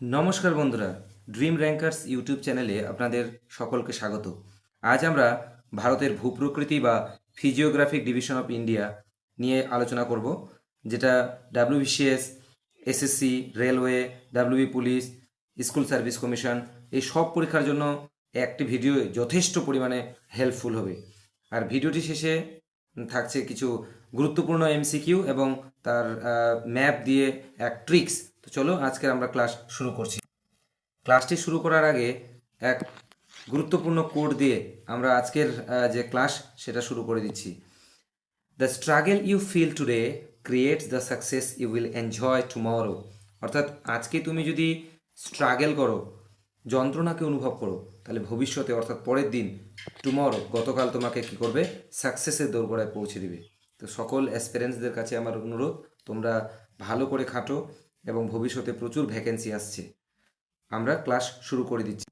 নমস্কার বন্ধুরা, dream rankers YouTube চ্যানেলে আপনাদের সকলকে স্বাগত। আজ আমরা ভারতের ভূপ্রকৃতি বা ফিজিওগ্রাফিক ডিভিশন অফ ইন্ডিয়া নিয়ে আলোচনা করব, যেটা WBCS, SSC, railway, WB police, school service commission এই সব পরীক্ষার জন্য একটি ভিডিও যথেষ্ট পরিমাণে হেল্পফুল হবে। আর ভিডিওটি শেষে থাকছে কিছু গুরুত্বপূর্ণ এমসিকিউ এবং তার ম্যাপ দিয়ে এক ট্রিক্স। তো চলো আজকের আমরা ক্লাস শুরু করছি। ক্লাসটি শুরু করার আগে এক গুরুত্বপূর্ণ কোড দিয়ে আমরা আজকের যে ক্লাস সেটা শুরু করে দিচ্ছি। The struggle you feel today creates the success you will enjoy tomorrow. অর্থাৎ আজকে তুমি যদি স্ট্রাগল করো, যন্ত্রণাকে অনুভব করো, তাহলে ভবিষ্যতে অর্থাৎ পরের দিন টুমরো গতকাল তোমাকে কি করবে, সাকসেসের দোরগোড়ায় পৌঁছে দিবে। তো সকল অ্যাসপিরেন্টসদের কাছে আমার অনুরোধ, তোমরা ভালো করে খাটো এবং ভবিষ্যতে প্রচুর ভ্যাকেন্সি আসছে। আমরা ক্লাস শুরু করে দিচ্ছি।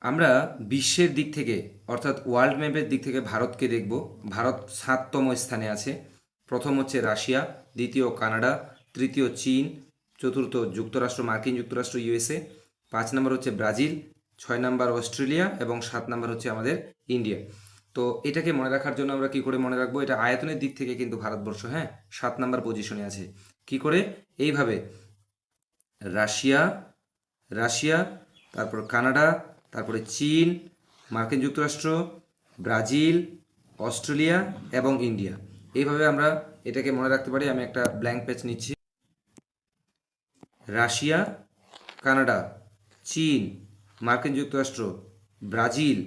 আমরা বিশ্বের দিক থেকে অর্থাৎ ওয়ার্ল্ড ম্যাপের দিক থেকে ভারতকে দেখব। ভারত 7তম স্থানে আছে। প্রথম হচ্ছে রাশিয়া, দ্বিতীয় কানাডা, তৃতীয় চীন, চতুর্থ যুক্তরাষ্ট্র, মার্কিন যুক্তরাষ্ট্র ইউএসএ, 5 নম্বর হচ্ছে ব্রাজিল, 6 নম্বর অস্ট্রেলিয়া এবং 7 নম্বর হচ্ছে আমাদের ইন্ডিয়া। তো এটাকে মনে রাখার জন্য আমরা কি করে মনে রাখবো, এটা আয়তনের দিক থেকে কিন্তু ভারতবর্ষ 7 নম্বর পজিশনে আছে। কি করে, এইভাবে রাশিয়া, রাশিয়া, তারপর কানাডা, তারপরে চীন, মার্কিন যুক্তরাষ্ট্র, ব্রাজিল, অস্ট্রেলিয়া এবং ইন্ডিয়া। এইভাবে আমরা এটাকে মনে রাখতে পারি। আমি একটা ব্ল্যাঙ্ক পেজ নিচ্ছি। রাশিয়া, কানাডা, চীন, মার্কিন যুক্তরাষ্ট্র, ব্রাজিল,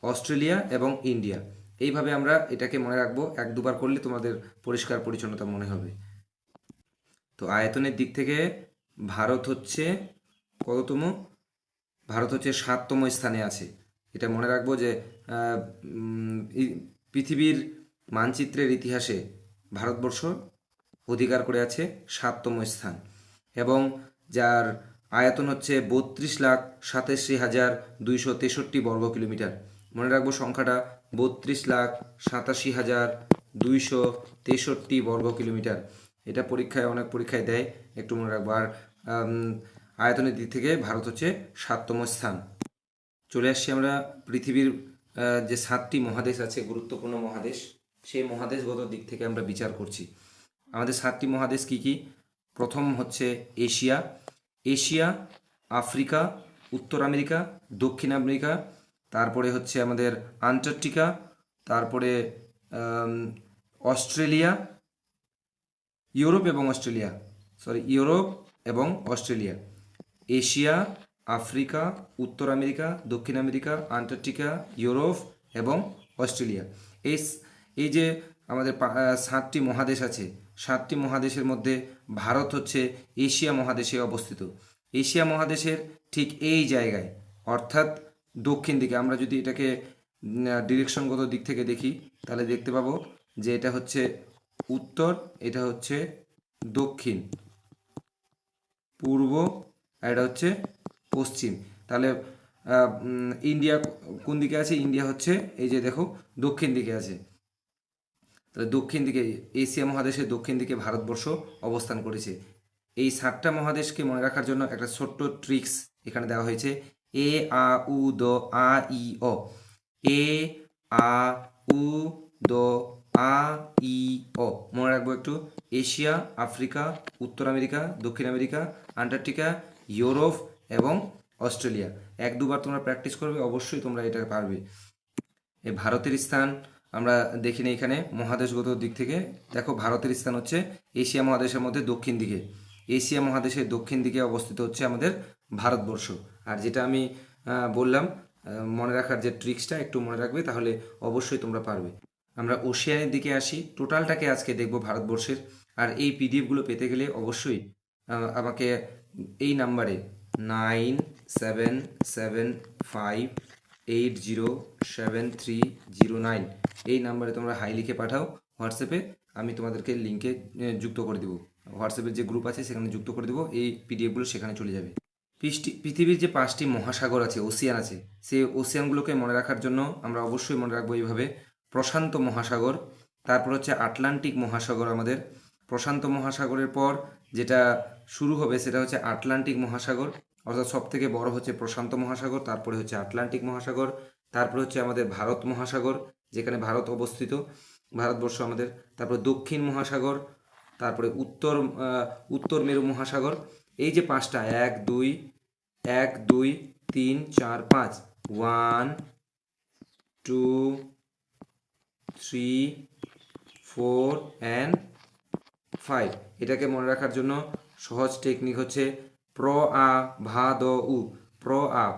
অস্ট্রেলিয়া এবং ইন্ডিয়া। এইভাবে আমরা এটাকে মনে রাখবো। 1-2বার করলে তোমাদের পরিষ্কার পরিচ্ছন্নতা মনে হবে। তো আয়তনের দিক থেকে ভারত হচ্ছে কততম? ভারত হচ্ছে 7তম স্থানে আছে। এটা মনে রাখবো যে পৃথিবীর মানচিত্রের ইতিহাসে ভারতবর্ষ অধিকার করে আছে 7তম স্থান, এবং যার আয়তন হচ্ছে 32,87,263 বর্গ কিলোমিটার। মনে রাখবো সংখ্যাটা, 32,87,263 বর্গ কিলোমিটার। এটা পরীক্ষায়, অনেক পরীক্ষায় দেয়, একটু মনে রাখবো। আর আয়তনের দিক থেকে ভারত হচ্ছে 7তম স্থান। চলে আসছি আমরা পৃথিবীর যে 7টি মহাদেশ আছে, গুরুত্বপূর্ণ মহাদেশ, সেই মহাদেশগত দিক থেকে আমরা বিচার করছি। আমাদের 7টি মহাদেশ কি কি? প্রথম হচ্ছে এশিয়া, এশিয়া, আফ্রিকা, উত্তর আমেরিকা, দক্ষিণ আমেরিকা, তারপরে হচ্ছে আমাদের আন্টার্কটিকা, তারপরে অস্ট্রেলিয়া, ইউরোপ এবং অস্ট্রেলিয়া, ইউরোপ এবং অস্ট্রেলিয়া। এশিয়া, আফ্রিকা, উত্তর আমেরিকা, দক্ষিণ আমেরিকা, আন্টার্কটিকা, ইউরোপ এবং অস্ট্রেলিয়া। এই এই যে আমাদের 7টি মহাদেশ আছে, 7টি মহাদেশের মধ্যে ভারত হচ্ছে এশিয়া মহাদেশে অবস্থিত। এশিয়া মহাদেশের ঠিক এই জায়গায়, অর্থাৎ দক্ষিণ দিকে। আমরা যদি এটাকে ডিরেকশনগত দিক থেকে দেখি, তাহলে দেখতে পাবো যে এটা হচ্ছে উত্তর, এটা হচ্ছে দক্ষিণ, পূর্ব, আর এটা হচ্ছে পশ্চিম। তাহলে ইন্ডিয়া কোন দিকে আছে? ইন্ডিয়া হচ্ছে এই যে দেখো দক্ষিণ দিকে আছে। তাহলে দক্ষিণ দিকে, এশিয়া মহাদেশের দক্ষিণ দিকে ভারতবর্ষ অবস্থান করেছে। এই 7টা মহাদেশকে মনে রাখার জন্য একটা ছোট্ট ট্রিক্স এখানে দেওয়া হয়েছে। এ আ উ দ আ ই অ। এ আ উ দ আ ই অ মনে রাখবো একটু। এশিয়া, আফ্রিকা, উত্তর আমেরিকা, দক্ষিণ আমেরিকা, আন্টার্কটিকা, ইউরোপ এবং অস্ট্রেলিয়া। 1-2বার তোমরা প্র্যাকটিস করবে, অবশ্যই তোমরা এটা পারবে। এই ভারতের স্থান আমরা দেখিনি এখানে মহাদেশগত দিক থেকে। দেখো ভারতের স্থান হচ্ছে এশিয়া মহাদেশের মধ্যে দক্ষিণ দিকে। এশিয়া মহাদেশের দক্ষিণ দিকে অবস্থিত হচ্ছে আমাদের ভারতবর্ষ। আর যেটা আমি বললাম, মনে রাখার যে ট্রিক্সটা একটু মনে রাখবে, তাহলে অবশ্যই তোমরা পারবে। আমরা ওশিয়ানের দিকে আসি। টোটালটাকে আজকে দেখব ভারতবর্ষের। আর এই পিডিএফগুলো পেতে গেলে অবশ্যই আমাকে এই নাম্বারে 9775807309 এই নাম্বারে তোমরা হাই লিখে পাঠাও হোয়াটসঅ্যাপে। আমি তোমাদেরকে লিঙ্কে যুক্ত করে দেবো। হোয়াটসঅ্যাপের যে গ্রুপ আছে সেখানে যুক্ত করে দেবো। এই পিডিএফগুলো সেখানে চলে যাবে। পৃথিবীর যে 5টি মহাসাগর আছে, ওসিয়ান আছে, সেই ওসিয়ানগুলোকে মনে রাখার জন্য আমরা অবশ্যই মনে রাখবো এইভাবে। প্রশান্ত মহাসাগর, তারপর হচ্ছে আটলান্টিক মহাসাগর আমাদের। প্রশান্ত মহাসাগরের পর যেটা শুরু হবে সেটা হচ্ছে আটলান্টিক মহাসাগর, অর্থাৎ সব থেকে বড় হচ্ছে প্রশান্ত মহাসাগর, তারপরে হচ্ছে আটলান্টিক মহাসাগর, তারপরে হচ্ছে আমাদের ভারত মহাসাগর যেখানে ভারত অবস্থিত, ভারতবর্ষ আমাদের, তারপরে দক্ষিণ মহাসাগর, তারপরে উত্তর মেরু মহাসাগর। এই যে পাঁচটা, এক দুই 3 4 5, 1 2 3 4 and 5, এটাকে মনে রাখার জন্য সহজ টেকনিক হচ্ছে প্র আ ভা দ উ।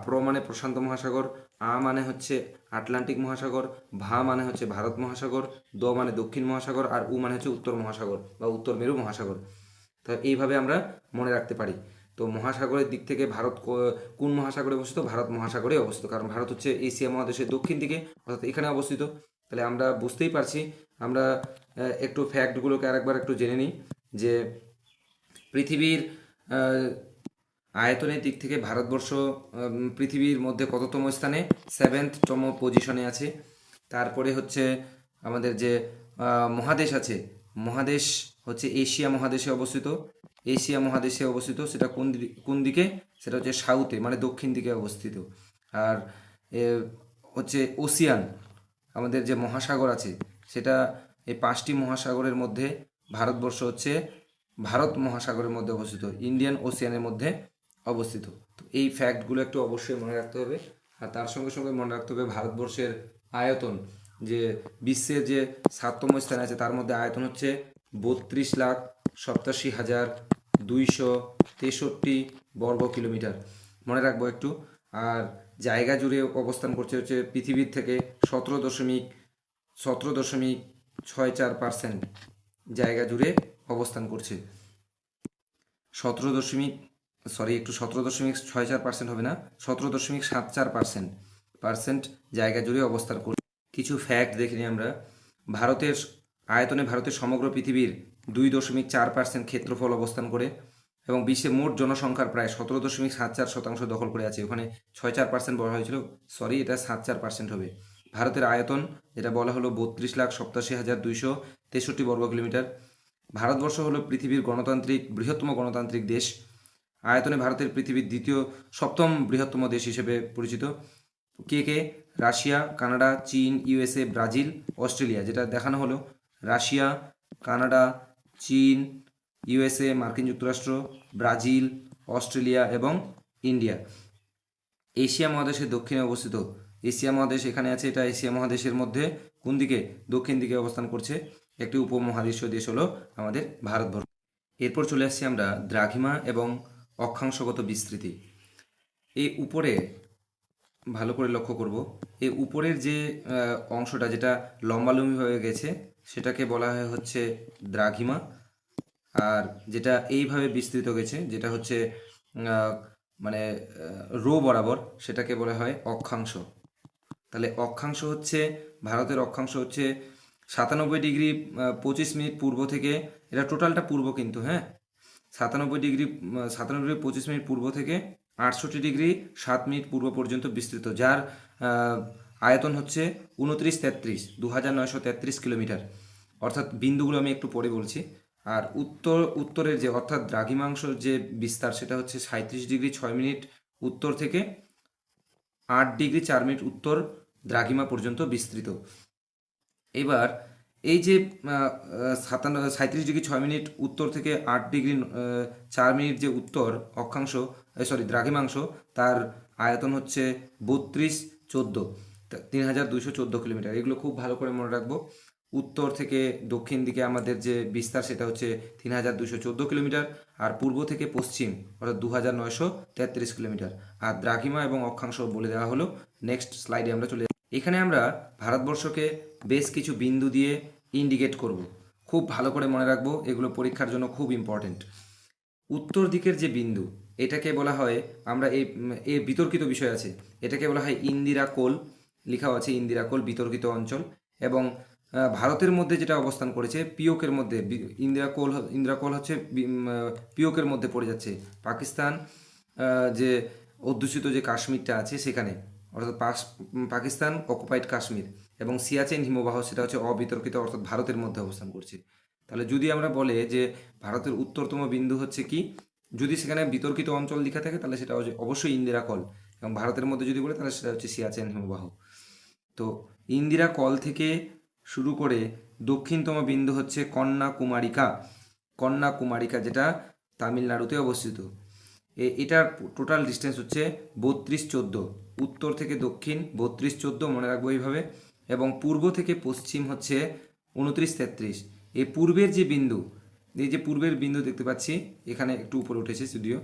প্র মানে প্রশান্ত মহাসাগর, আ মানে হচ্ছে আটলান্টিক মহাসাগর, ভা মানে হচ্ছে ভারত মহাসাগর, দ মানে দক্ষিণ মহাসাগর, আর উ মানে হচ্ছে উত্তর মহাসাগর বা উত্তর মেরু মহাসাগর। তো এইভাবে আমরা মনে রাখতে পারি। তো মহাসাগরের দিক থেকে ভারত কোন মহাসাগরে অবস্থিত? ভারত মহাসাগরে অবস্থিত, কারণ ভারত হচ্ছে এশিয়া মহাদেশের দক্ষিণ দিকে, অর্থাৎ এখানে অবস্থিত। তাহলে আমরা বুঝতেই পারছি। আমরা একটু ফ্যাক্টগুলোকে আরেকবার একটু জেনে নিই যে পৃথিবীর আয়তনের দিক থেকে ভারতবর্ষ পৃথিবীর মধ্যে কততম স্থানে? 7তম পজিশনে আছে। তারপরে হচ্ছে আমাদের যে মহাদেশ আছে, মহাদেশ হচ্ছে এশিয়া মহাদেশে অবস্থিত। এশিয়া মহাদেশে অবস্থিত, সেটা কোন দিকে? সেটা হচ্ছে সাউথে, মানে দক্ষিণ দিকে অবস্থিত। আর হচ্ছে ওসিয়ান, আমাদের যে মহাসাগর আছে সেটা এই 5টি মহাসাগরের মধ্যে ভারতবর্ষ হচ্ছে ভারত মহাসাগরের মধ্যে অবস্থিত, ইন্ডিয়ান ওশিয়ানের মধ্যে অবস্থিত। তো এই ফ্যাক্টগুলো একটু অবশ্যই মনে রাখতে হবে। আর তার সঙ্গে সঙ্গে মনে রাখতে হবে ভারতবর্ষের আয়তন, যে বিশ্বের যে 7তম স্থানে আছে তার মধ্যে আয়তন হচ্ছে 32,87,263 বর্গ কিলোমিটার, মনে রাখবো একটু। আর জায়গা জুড়ে অবস্থান করছে হচ্ছে পৃথিবীর থেকে 17.64% জায়গা জুড়ে অবস্থান করছে। 17.64% হবে না, 17.74% জায়গা জুড়ে অবস্থান করছে। কিছু ফ্যাক্ট দেখে নিই আমরা। ভারতের আয়তনে ভারতের সমগ্র পৃথিবীর 2.4% ক্ষেত্রফল অবস্থান করে, এবং বিশ্বের মোট জনসংখ্যার প্রায় 17.74% দখল করে আছে। ওখানে 6.4% বলা হয়েছিল, সরি, এটা 7.4% হবে। ভারতের আয়তন যেটা বলা হলো 32,87,263 বর্গ কিলোমিটার। ভারতবর্ষ হলো পৃথিবীর বৃহত্তম গণতান্ত্রিক দেশ। আয়তনে ভারতের পৃথিবীর সপ্তম বৃহত্তম দেশ হিসেবে পরিচিত। কে? রাশিয়া, কানাডা, চীন, ইউএসএ, ব্রাজিল, অস্ট্রেলিয়া। যেটা দেখানো হলো রাশিয়া, কানাডা, চীন, ইউএসএ, মার্কিন যুক্তরাষ্ট্র, ব্রাজিল, অস্ট্রেলিয়া এবং ইন্ডিয়া। এশিয়া মহাদেশের দক্ষিণে অবস্থিত। এশিয়া মহাদেশ এখানে আছে, এটা এশিয়া মহাদেশের মধ্যে কোন দিকে? দক্ষিণ দিকে অবস্থান করছে। একটি উপমহাদেশীয় দেশ হলো আমাদের ভারতবর্ষ। এরপর চলে আসছি আমরা দ্রাঘিমা এবং অক্ষাংশগত বিস্তৃতি। এই উপরে ভালো করে লক্ষ্য করব, এই উপরের যে অংশটা যেটা লম্বালম্বি হয়ে গেছে সেটাকে বলা হয় হচ্ছে দ্রাঘিমা, আর যেটা এইভাবে বিস্তৃত গেছে যেটা হচ্ছে মানে রো বরাবর, সেটাকে বলা হয় অক্ষাংশ। তাহলে অক্ষাংশ হচ্ছে, ভারতের অক্ষাংশ হচ্ছে 97 ডিগ্রি 25 মিনিট পূর্ব থেকে, এটা টোটালটা পূর্ব কিন্তু, হ্যাঁ, 97 ডিগ্রি 25 মিনিট পূর্ব থেকে 68 ডিগ্রি 7 মিনিট পূর্ব পর্যন্ত বিস্তৃত, যার আয়তন হচ্ছে 29,33 কিলোমিটার। অর্থাৎ বিন্দুগুলো আমি একটু পরে বলছি। আর উত্তরের যে অর্থাৎ দ্রাঘিমাংশের যে বিস্তার সেটা হচ্ছে 37 ডিগ্রি 6 মিনিট উত্তর থেকে 8 ডিগ্রি 4 মিনিট উত্তর দ্রাঘিমা পর্যন্ত বিস্তৃত। এবার এই যে 37 ডিগ্রি 6 মিনিট উত্তর থেকে 8 ডিগ্রি 4 মিনিট যে উত্তর অক্ষাংশ, দ্রাঘিমাংশ, তার আয়তন হচ্ছে 3,214 কিলোমিটার। এগুলো খুব ভালো করে মনে রাখবো। উত্তর থেকে দক্ষিণ দিকে আমাদের যে বিস্তার সেটা হচ্ছে 3,214 কিলোমিটার, আর পূর্ব থেকে পশ্চিম অর্থাৎ 2,933 কিলোমিটার। আর দ্রাঘিমা এবং অক্ষাংশ বলে দেওয়া হলো। নেক্সট স্লাইডে আমরা চলে এখানে আমরা ভারতবর্ষকে বেশ কিছু বিন্দু দিয়ে ইন্ডিকেট করব। খুব ভালো করে মনে রাখবো, এগুলো পরীক্ষার জন্য খুব ইম্পর্টেন্ট। উত্তর দিকের যে বিন্দু এটাকে বলা হয়, আমরা এই বিতর্কিত বিষয় আছে, এটাকে বলা হয় ইন্দিরা কোল, লেখাও আছে ইন্দিরা কোল, বিতর্কিত অঞ্চল। এবং ভারতের মধ্যে যেটা অবস্থান করেছে পিওকের মধ্যে, ইন্দিরা কোল হচ্ছে পিওকের মধ্যে পড়ে যাচ্ছে। পাকিস্তান যে অধ্যুষিত যে কাশ্মীরটা আছে সেখানে, অর্থাৎ পাকিস্তান অকুপাইড কাশ্মীর, এবং সিয়াচেন হিমবাহ সেটা হচ্ছে অবিতর্কিত, অর্থাৎ ভারতের মধ্যে অবস্থান করছে। তাহলে যদি আমরা বলে যে ভারতের উত্তরতম বিন্দু হচ্ছে কি, যদি সেখানে বিতর্কিত অঞ্চল লেখা থাকে তাহলে সেটা অবশ্যই ইন্দিরা কল, এবং ভারতের মধ্যে যদি বলে তাহলে সেটা হচ্ছে সিয়াচেন হিমবাহ। তো ইন্দিরা কল থেকে শুরু করে দক্ষিণতম বিন্দু হচ্ছে কন্যাকুমারিকা। কন্যাকুমারিকা যেটা তামিলনাড়ুতে অবস্থিত। এটার টোটাল ডিস্টেন্স হচ্ছে 32-14, উত্তর থেকে দক্ষিণ 32-14 মনে রাখবো এইভাবে, এবং পূর্ব থেকে পশ্চিম হচ্ছে 29-33। এই পূর্বের যে বিন্দু, এই যে পূর্বের বিন্দু দেখতে পাচ্ছি এখানে একটু উপরে উঠেছে যদিও,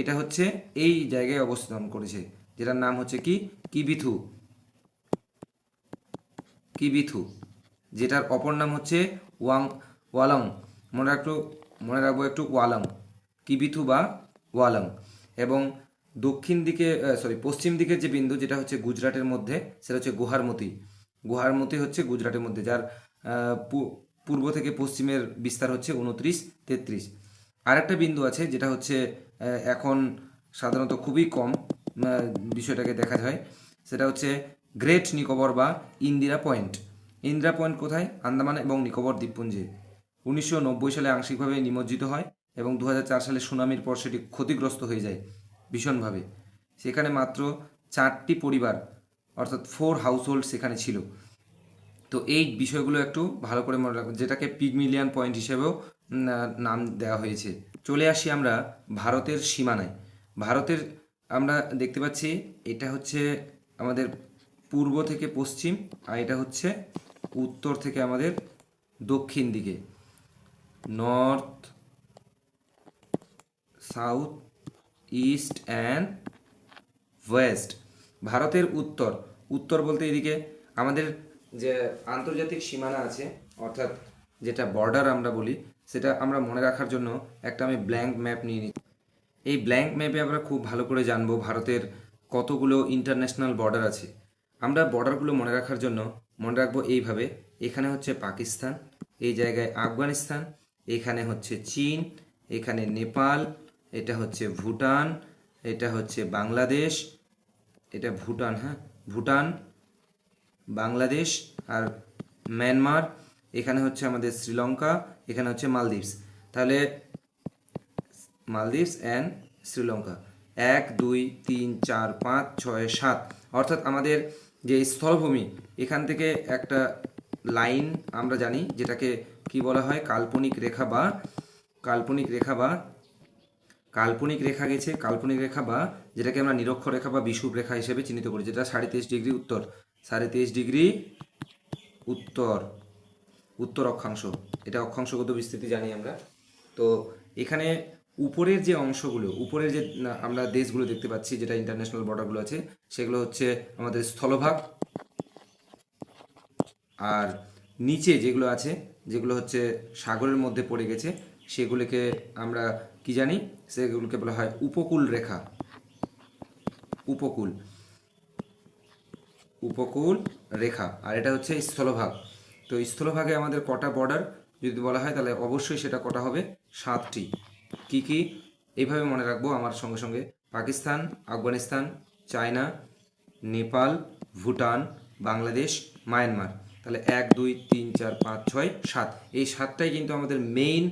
এটা হচ্ছে এই জায়গায় অবস্থান করেছে, যেটার নাম হচ্ছে কি কিবিথু। কিবিথু, যেটার অপর নাম হচ্ছে ওয়ালং। মনে রাখবো একটু ওয়ালং, কিবিথু বা ওয়ালং। এবং দক্ষিণ দিকে পশ্চিম দিকের যে বিন্দু যেটা হচ্ছে গুজরাটের মধ্যে, সেটা হচ্ছে গুহারমতি। গুহারমতি হচ্ছে গুজরাটের মধ্যে, যার পূর্ব থেকে পশ্চিমের বিস্তার হচ্ছে 29-33। আরেকটা বিন্দু আছে যেটা হচ্ছে এখন সাধারণত খুবই কম বিষয়টাকে দেখা যায়, সেটা হচ্ছে গ্রেট নিকোবর বা ইন্দিরা পয়েন্ট। ইন্দিরা পয়েন্ট কোথায়? আন্দামান এবং নিকোবর দ্বীপপুঞ্জে। 1990 সালে আংশিকভাবে নিমজ্জিত হয় এবং 2004 সালে সুনামির পর সেটি ক্ষতিগ্রস্ত হয়ে যায় ভীষণভাবে। সেখানে মাত্র 4টি পরিবার, অর্থাৎ 4 হাউসহোল্ড সেখানে ছিল। তো এই বিষয়গুলো একটু ভালো করে মনে রাখবেন, যেটাকে পিগমিলিয়ান পয়েন্ট হিসেবেও নাম দেওয়া হয়েছে। চলে আসি আমরা ভারতের সীমানায়। ভারতের আমরা দেখতে পাচ্ছি এটা হচ্ছে আমাদের পূর্ব থেকে পশ্চিম, আর এটা হচ্ছে উত্তর থেকে আমাদের দক্ষিণ দিকে, north, south, east and West. ভারতের উত্তর, উত্তর বলতে এদিকে আমাদের যে আন্তর্জাতিক সীমানা আছে, অর্থাৎ যেটা বর্ডার আমরা বলি, সেটা আমরা মনে রাখার জন্য একটা আমি ব্ল্যাঙ্ক ম্যাপ নিয়ে নিই। এই ব্ল্যাঙ্ক ম্যাপে আমরা খুব ভালো করে জানবো ভারতের কতগুলো ইন্টারন্যাশনাল বর্ডার আছে। আমরা বর্ডারগুলো মনে রাখার জন্য মনে রাখবো এইভাবে: এখানে হচ্ছে পাকিস্তান, এই জায়গায় আফগানিস্তান, এখানে হচ্ছে চীন, এখানে নেপাল, এটা হচ্ছে ভুটান, এটা হচ্ছে বাংলাদেশ, এটা ভুটান, হ্যাঁ ভুটান, বাংলাদেশ আর মিয়ানমার, এখানে হচ্ছে আমাদের শ্রীলঙ্কা, এখানে হচ্ছে মালদ্বীপস। তাহলে মালদ্বীপস অ্যান্ড শ্রীলঙ্কা 1 2 3 4 5 6 7, অর্থাৎ আমাদের যে স্থলভূমি, এখান থেকে একটা লাইন আমরা জানি যেটাকে কি বলা হয়, কাল্পনিক রেখা বা কাল্পনিক রেখা বা কাল্পনিক রেখা গেছে, কাল্পনিক রেখা বা যেটাকে আমরা নিরক্ষর রেখা বা বিষুব রেখা হিসেবে চিহ্নিত করি, যেটা 23.5 ডিগ্রি উত্তর, 23.5 ডিগ্রি উত্তর, উত্তর অক্ষাংশ। এটা অক্ষাংশগত বিস্তৃতি জানি আমরা। তো এখানে উপরের যে অংশগুলো, উপরের যে আমরা দেশগুলো দেখতে পাচ্ছি, যেটা ইন্টারন্যাশনাল বর্ডারগুলো আছে, সেগুলো হচ্ছে আমাদের স্থলভাগ। আর নিচে যেগুলো আছে, যেগুলো হচ্ছে সাগরের মধ্যে পড়ে গেছে, সেগুলোকে আমরা কি জানি, সেগুলোকে বলা হয় উপকূল রেখা। উপকূল, উপকূল রেখা। আর এটা হচ্ছে স্থলভাগ। তো স্থলভাগে আমাদের কটা বর্ডার যদি বলা হয়, তাহলে অবশ্যই সেটা কটা হবে, 7টি। কি কি এইভাবে মনে রাখবো আমার সঙ্গে সঙ্গে: পাকিস্তান, আফগানিস্তান, চায়না, নেপাল, ভুটান, বাংলাদেশ, মায়ানমার। তাহলে 1 2 3 4 5 6 7, এই 7টাই কিন্তু আমাদের মেইন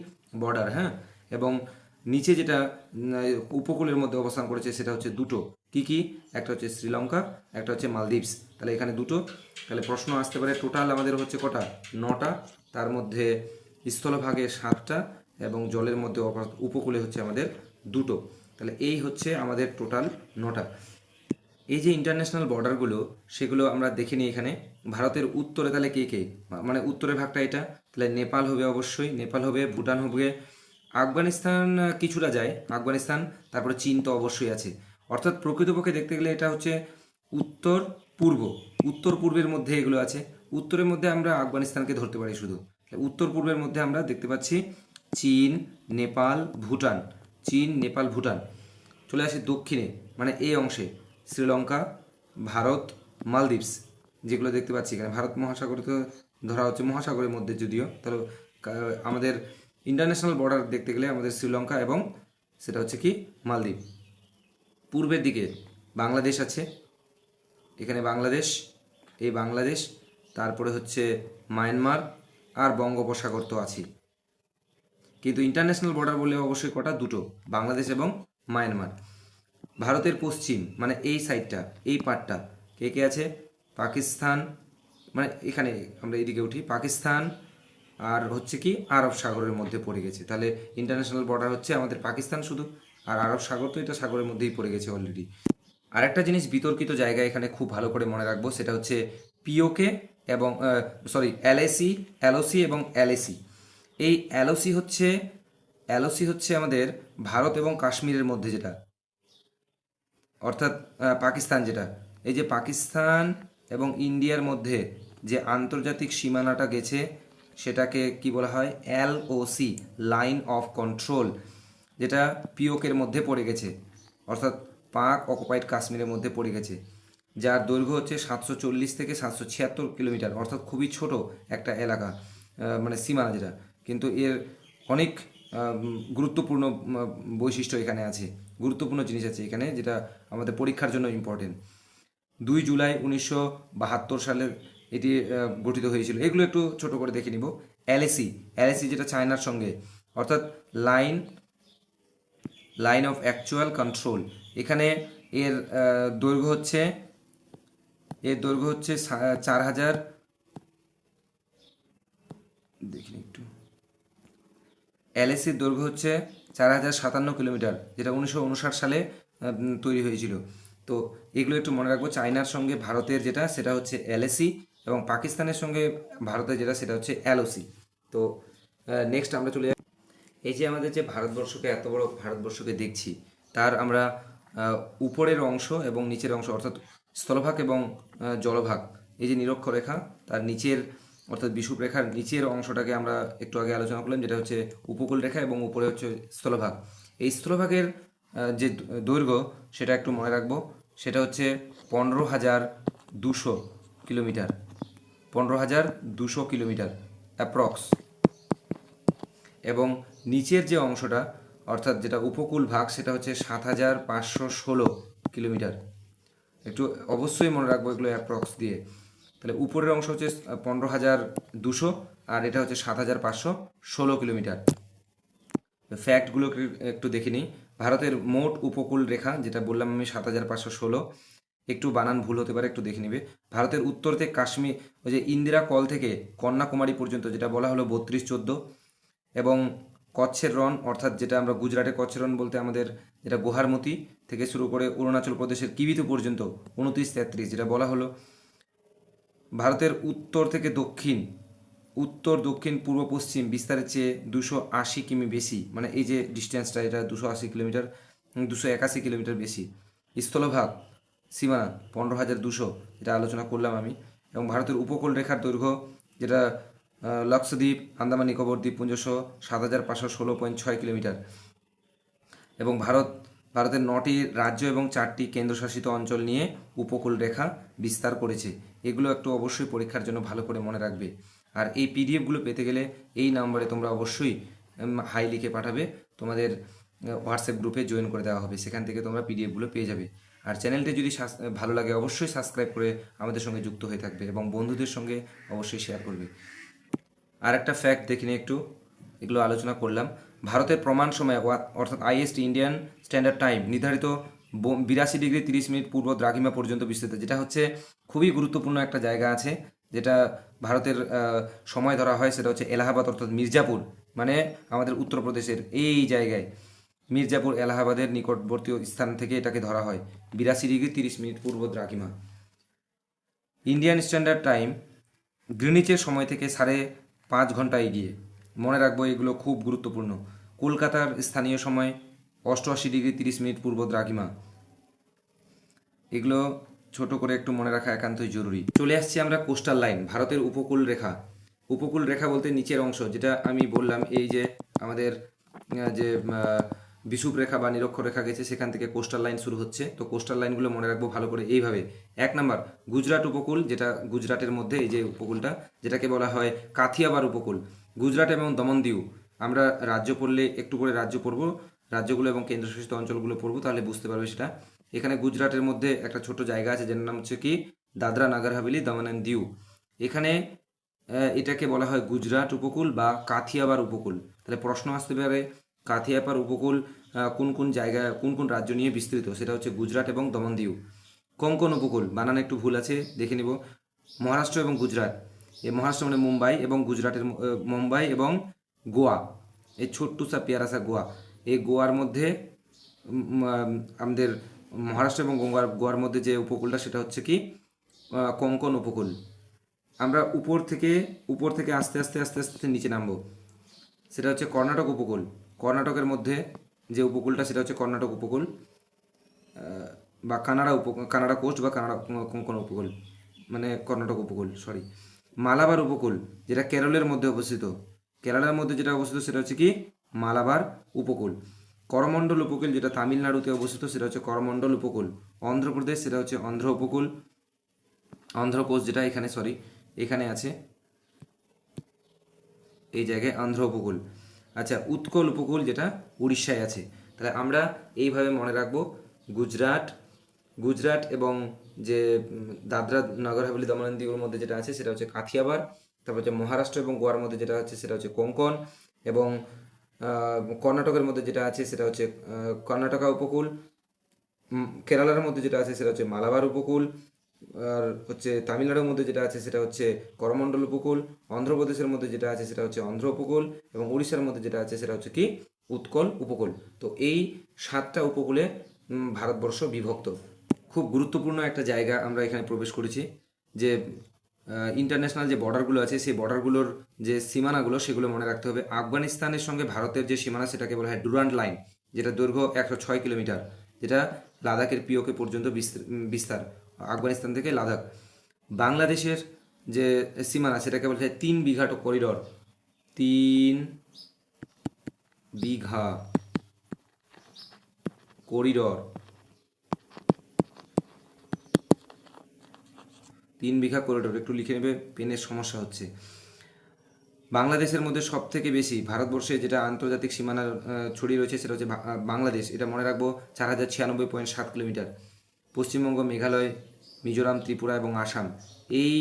বর্ডার, হ্যাঁ। এবং নিচে যেটা উপকূলের মধ্যে অবস্থান করেছে সেটা হচ্ছে দুটো। কি কি? একটা হচ্ছে শ্রীলঙ্কা, একটা হচ্ছে মালদ্বীপস। তাহলে এখানে দুটো। তাহলে প্রশ্ন আসতে পারে টোটাল আমাদের হচ্ছে কটা, 9টা। তার মধ্যে স্থলভাগে 7টা এবং জলের মধ্যে উপকূলে হচ্ছে আমাদের দুটো। তাহলে এই হচ্ছে আমাদের টোটাল 9টা। এই যে ইন্টারন্যাশনাল বর্ডারগুলো, সেগুলো আমরা দেখে নিই এখানে। ভারতের উত্তরে তাহলে কে কে, মানে উত্তরের ভাগটা এটা, তাহলে নেপাল হবে, অবশ্যই নেপাল হবে, ভুটান হবে, আফগানিস্তান কিছুটা যায়, আফগানিস্তান, তারপরে চীন তো অবশ্যই আছে। অর্থাৎ প্রকৃতপক্ষে দেখতে গেলে এটা হচ্ছে উত্তর পূর্ব, উত্তর পূর্বের মধ্যে এগুলো আছে। উত্তরের মধ্যে আমরা আফগানিস্তানকে ধরতে পারি শুধু। উত্তর পূর্বের মধ্যে আমরা দেখতে পাচ্ছি চীন, নেপাল, ভুটান। চীন, নেপাল, ভুটান। চলে আসি দক্ষিণে, মানে এই অংশে শ্রীলঙ্কা, ভারত, মালদ্বীপস, যেগুলো দেখতে পাচ্ছি এখানে। ভারত মহাসাগরে তো ধরা হচ্ছে মহাসাগরের মধ্যে যদিও, তাহলে আমাদের ইন্টারন্যাশনাল বর্ডার দেখতে গেলে আমাদের শ্রীলঙ্কা এবং সেটা হচ্ছে কি মালদ্বীপ। পূর্বের দিকে বাংলাদেশ আছে, এখানে বাংলাদেশ, এই বাংলাদেশ, তারপরে হচ্ছে মায়ানমার, আর বঙ্গোপসাগর তো আছেই। কিন্তু ইন্টারন্যাশনাল বর্ডার বললে অবশ্যই কটা, দুটো, বাংলাদেশ এবং মায়ানমার। ভারতের পশ্চিম মানে এই সাইডটা, এই পার্টটা কে কে আছে? পাকিস্তান, মানে এখানে আমরা এইদিকে উঠি, পাকিস্তান আর হচ্ছে কি আরব সাগরের মধ্যে পড়ে গেছে। তাহলে ইন্টারন্যাশনাল বর্ডার হচ্ছে আমাদের পাকিস্তান শুধু, আর আরব সাগর তো এটা সাগরের মধ্যেই পড়ে গেছে অলরেডি। আরেকটা জিনিস বিতর্কিত জায়গা এখানে খুব ভালো করে মনে রাখবো, সেটা হচ্ছে পিওকে এবং এলএসি, এলওসি এবং এলএসি। এই এলওসি হচ্ছে আমাদের ভারত এবং কাশ্মীরের মধ্যে যেটা, অর্থাৎ পাকিস্তান যেটা, এই যে পাকিস্তান এবং ইন্ডিয়ার মধ্যে যে আন্তর্জাতিক সীমানাটা গেছে সেটাকে কি বলা হয়? এলওসি, লাইন অফ কন্ট্রোল, যেটা পিওকের মধ্যে পড়ে গেছে, অর্থাৎ পাক অকুপাইড কাশ্মীরের মধ্যে পড়ে গেছে, যার দৈর্ঘ্য হচ্ছে 740 থেকে 776 কিলোমিটার, অর্থাৎ খুবই ছোট একটা এলাকা, মানে সীমানা যেটা, কিন্তু এর অনেক গুরুত্বপূর্ণ বৈশিষ্ট্য এখানে আছে, গুরুত্বপূর্ণ জিনিস আছে এখানে, যেটা আমাদের পরীক্ষার জন্য ইম্পর্টেন্ট। 2 জুলাই 1972 সালে এটি গঠিত হয়েছিল। এগুলো একটু ছোট করে দেখে নিব। এলএসি, এলএসি যেটা চায়নার সঙ্গে, অর্থাৎ line line of actual control. এখানে এর দৈর্ঘ্য হচ্ছে, 4000, দেখি একটু, এলএসির দৈর্ঘ্য হচ্ছে 4057 কিলোমিটার, যেটা 1959 সালে তৈরি হয়েছিল। তো এগুলো একটু মনে রাখবো। চায়নার সঙ্গে ভারতের যেটা, সেটা হচ্ছে এলএসি, এবং পাকিস্তানের সঙ্গে ভারতের যেটা, সেটা হচ্ছে এলওসি। তো নেক্সট আমরা চলে যাই। এই যে আমাদের যে ভারতবর্ষকে, এত বড় ভারতবর্ষকে দেখছি, তার আমরা উপরের অংশ এবং নিচের অংশ, অর্থাৎ স্থলভাগ এবং জলভাগ, এই যে নিরক্ষরেখা, তার নিচের অর্থাৎ বিষুব রেখার নিচের অংশটাকে আমরা একটু আগে আলোচনা করলাম, যেটা হচ্ছে উপকূল রেখা, এবং উপরে হচ্ছে স্থলভাগ। এই স্থলভাগের যে দৈর্ঘ্য, সেটা একটু মনে রাখবো, সেটা হচ্ছে 15,200 কিলোমিটার, 15,200 কিলোমিটার অ্যাপ্রক্স। এবং নিচের যে অংশটা, অর্থাৎ যেটা উপকূল ভাগ, সেটা হচ্ছে 7,516 কিলোমিটার। একটু অবশ্যই মনে রাখবো এগুলো অ্যাপ্রক্স দিয়ে। তাহলে উপরের অংশ হচ্ছে 15,200, আর এটা হচ্ছে 7,516 কিলোমিটার। ফ্যাক্টগুলো একটু দেখে নিই। ভারতের মোট উপকূল রেখা, যেটা বললাম আমি 7,516, একটু বানান ভুল হতে পারে, একটু দেখে নিবে। ভারতের উত্তর থেকে কাশ্মীর, ওই যে ইন্দিরা কল থেকে কন্যাকুমারী পর্যন্ত, যেটা বলা হলো 3214, এবং কচ্ছের রণ, অর্থাৎ যেটা আমরা গুজরাটে কচ্ছের রণ বলতে আমাদের যেটা গোহারমতি থেকে শুরু করে অরুণাচল প্রদেশের কিবিতু পর্যন্ত 2933, যেটা বলা হলো। ভারতের উত্তর থেকে দক্ষিণ, উত্তর দক্ষিণ পূর্ব পশ্চিম বিস্তারের চেয়ে 280 কিমি বেশি, মানে এই যে ডিস্টেন্সটা, এটা 280 কিলোমিটার, 281 কিলোমিটার বেশি। স্থলভাগ সীমানা 15,200, যেটা আলোচনা করলাম আমি। এবং ভারতের উপকূল রেখার দৈর্ঘ্য, যেটা লক্ষদ্বীপ, আন্দামান নিকোবর দ্বীপপুঞ্জ সহ 7,516.6 কিলোমিটার। এবং ভারতের 9টি রাজ্য এবং 4টি কেন্দ্রশাসিত অঞ্চল নিয়ে উপকূল রেখা বিস্তার করেছে। এগুলো একটু অবশ্যই পরীক্ষার জন্য ভালো করে মনে রাখবে। আর এই পিডিএফগুলো পেতে গেলে এই নাম্বারে তোমরা অবশ্যই হাই লিখে পাঠাবে, তোমাদের হোয়াটসঅ্যাপ গ্রুপে জয়েন করে দেওয়া হবে, সেখান থেকে তোমরা পিডিএফগুলো পেয়ে যাবে। আর চ্যানেলটি যদি ভালো লাগে অবশ্যই সাবস্ক্রাইব করে আমাদের সঙ্গে যুক্ত হয়ে থাকবে, এবং বন্ধুদের সঙ্গে অবশ্যই শেয়ার করবে। আর একটা ফ্যাক্ট দেখিনি একটু, এগুলো আলোচনা করলাম। ভারতের প্রমাণ সময়, অর্থাৎ আইএসটি, ইন্ডিয়ান স্ট্যান্ডার্ড টাইম, নির্ধারিত 82 ডিগ্রি 30 মিনিট পূর্ব দ্রাঘিমা পর্যন্ত বিস্তৃত, যেটা হচ্ছে খুবই গুরুত্বপূর্ণ একটা জায়গা আছে, যেটা ভারতের সময় ধরা হয়, সেটা হচ্ছে এলাহাবাদ, অর্থাৎ মির্জাপুর, মানে আমাদের উত্তরপ্রদেশের এই জায়গায় মির্জাপুর, এলাহাবাদের নিকটবর্তী স্থান থেকে এটাকে ধরা হয় 82 ডিগ্রি 30 মিনিট পূর্ব দ্রাঘিমা। ইন্ডিয়ান স্ট্যান্ডার্ড টাইম গ্রিনিচের সময় থেকে 5.5 ঘন্টা এগিয়ে, মনে রাখবো এগুলো খুব গুরুত্বপূর্ণ। কলকাতার স্থানীয় সময় 88 ডিগ্রি 30 মিনিট পূর্ব দ্রাঘিমা। এগুলো ছোট করে একটু মনে রাখা একান্তই জরুরি। চলে আসছি আমরা কোস্টাল লাইন, ভারতের উপকূল রেখা। উপকূল রেখা বলতে নিচের অংশ, যেটা আমি বললাম, এই যে আমাদের যে বিষুব রেখা বা নিরক্ষরেখা গেছে, সেখান থেকে কোস্টাল লাইন শুরু হচ্ছে। তো কোস্টাল লাইনগুলো মনে রাখবো ভালো করে এইভাবে। 1 নাম্বার গুজরাট উপকূল, যেটা গুজরাটের মধ্যে এই যে উপকূলটা, যেটাকে বলা হয় কাথিয়াবার উপকূল। গুজরাট এবং দমনদিউ, আমরা রাজ্য পড়লে একটু করে রাজ্য পড়বো, রাজ্যগুলো এবং কেন্দ্রশাসিত অঞ্চলগুলো পড়বো, তাহলে বুঝতে পারবে সেটা। এখানে গুজরাটের মধ্যে একটা ছোট জায়গা আছে, যার নাম হচ্ছে কি দাদরা নাগার হাভেলি, দমন অ্যান্ড দিউ। এখানে এটাকে বলা হয় গুজরাট উপকূল বা কাথিয়াবার উপকূল। তাহলে প্রশ্ন আসতে পারে কাথিয়াপার উপকূল কোন কোন জায়গা কোন কোন রাজ্য নিয়ে বিস্তৃত, সেটা হচ্ছে গুজরাট এবং দমন দিউ। কোঙ্কণ উপকূল, বানানে একটু ভুল আছে, দেখে নিব। মহারাষ্ট্র এবং গুজরাট, এই মহারাষ্ট্র মানে মুম্বাই এবং গুজরাটের মুম্বাই এবং গোয়া, এই ছোট্ট সা পেয়ারা গোয়া, এই গোয়ার মধ্যে আমাদের মহারাষ্ট্র এবং গোয়ার মধ্যে যে উপকূলটা সেটা হচ্ছে কি কোঙ্কণ উপকূল। আমরা উপর থেকে আস্তে আস্তে আস্তে আস্তে নিচে নামবো, সেটা হচ্ছে কর্ণাটক উপকূল। কর্ণাটকের মধ্যে যে উপকূলটা সেটা হচ্ছে কর্ণাটক উপকূল বা কানাডা কোস্ট বা কানাডা কোঙ্কণ উপকূল, মানে কর্ণাটক উপকূল, সরি। মালাবার উপকূল, যেটা কেরলের মধ্যে অবস্থিত, কেরালার মধ্যে যেটা অবস্থিত সেটা হচ্ছে কি মালাবার উপকূল। করমণ্ডল উপকূল, যেটা তামিলনাড়ুতে অবস্থিত, সেটা হচ্ছে করমণ্ডল উপকূল। অন্ধ্রপ্রদেশ, সেটা হচ্ছে অন্ধ্র উপকূল, অন্ধ্রকোস্ট, যেটা এখানে এখানে আছে, এই জায়গায় অন্ধ্র উপকূল। আচ্ছা, উৎকল উপকূল, যেটা উড়িষ্যায় আছে। তাহলে আমরা এইভাবে মনে রাখবো গুজরাট এবং যে দাদরা নগর হাভেলি দমন এন্ড দিউর মধ্যে যেটা আছে সেটা হচ্ছে কাথিয়াবার। তারপর হচ্ছে মহারাষ্ট্র এবং গোয়ার মধ্যে যেটা আছে সেটা হচ্ছে কোঙ্কণ, এবং কর্ণাটকের মধ্যে যেটা আছে সেটা হচ্ছে কর্ণাটকা উপকূল। কেরালার মধ্যে যেটা আছে সেটা হচ্ছে মালাবার উপকূল। আর হচ্ছে তামিলনাড়ুর মধ্যে যেটা আছে সেটা হচ্ছে করমণ্ডল উপকূল। অন্ধ্রপ্রদেশের মধ্যে যেটা আছে সেটা হচ্ছে অন্ধ্র উপকূল, এবং উড়িষ্যার মধ্যে যেটা আছে সেটা হচ্ছে কি উৎকল উপকূল। তো এই 7টা উপকূলে ভারতবর্ষ বিভক্ত। খুব গুরুত্বপূর্ণ একটা জায়গা আমরা এখানে প্রবেশ করেছি, যে ইন্টারন্যাশনাল যে বর্ডারগুলো আছে সেই বর্ডারগুলোর যে সীমানাগুলো সেগুলো মনে রাখতে হবে। আফগানিস্তানের সঙ্গে ভারতের যে সীমানা সেটাকে বলা হয় ডুরান্ড লাইন, যেটা দৈর্ঘ্য 106 কিলোমিটার, যেটা লাদাখের পিওকে পর্যন্ত বিস্তার, আফগানিস্তান থেকে লাদাখ। বাংলাদেশের যে সীমানা সেটাকে বলা হয় 3 বিঘা করিডর, 3 বিঘা করিডর, 3 বিঘা করিডোর, একটু লিখে নেবে, পেনের সমস্যা হচ্ছে। বাংলাদেশের মধ্যে সব থেকে বেশি ভারতবর্ষে যেটা আন্তর্জাতিক সীমানার ছড়িয়ে রয়েছে সেটা হচ্ছে বাংলাদেশ, এটা মনে রাখবো 4096.7 কিলোমিটার। পশ্চিমবঙ্গ, মেঘালয়, মিজোরাম, ত্রিপুরা এবং আসাম, এই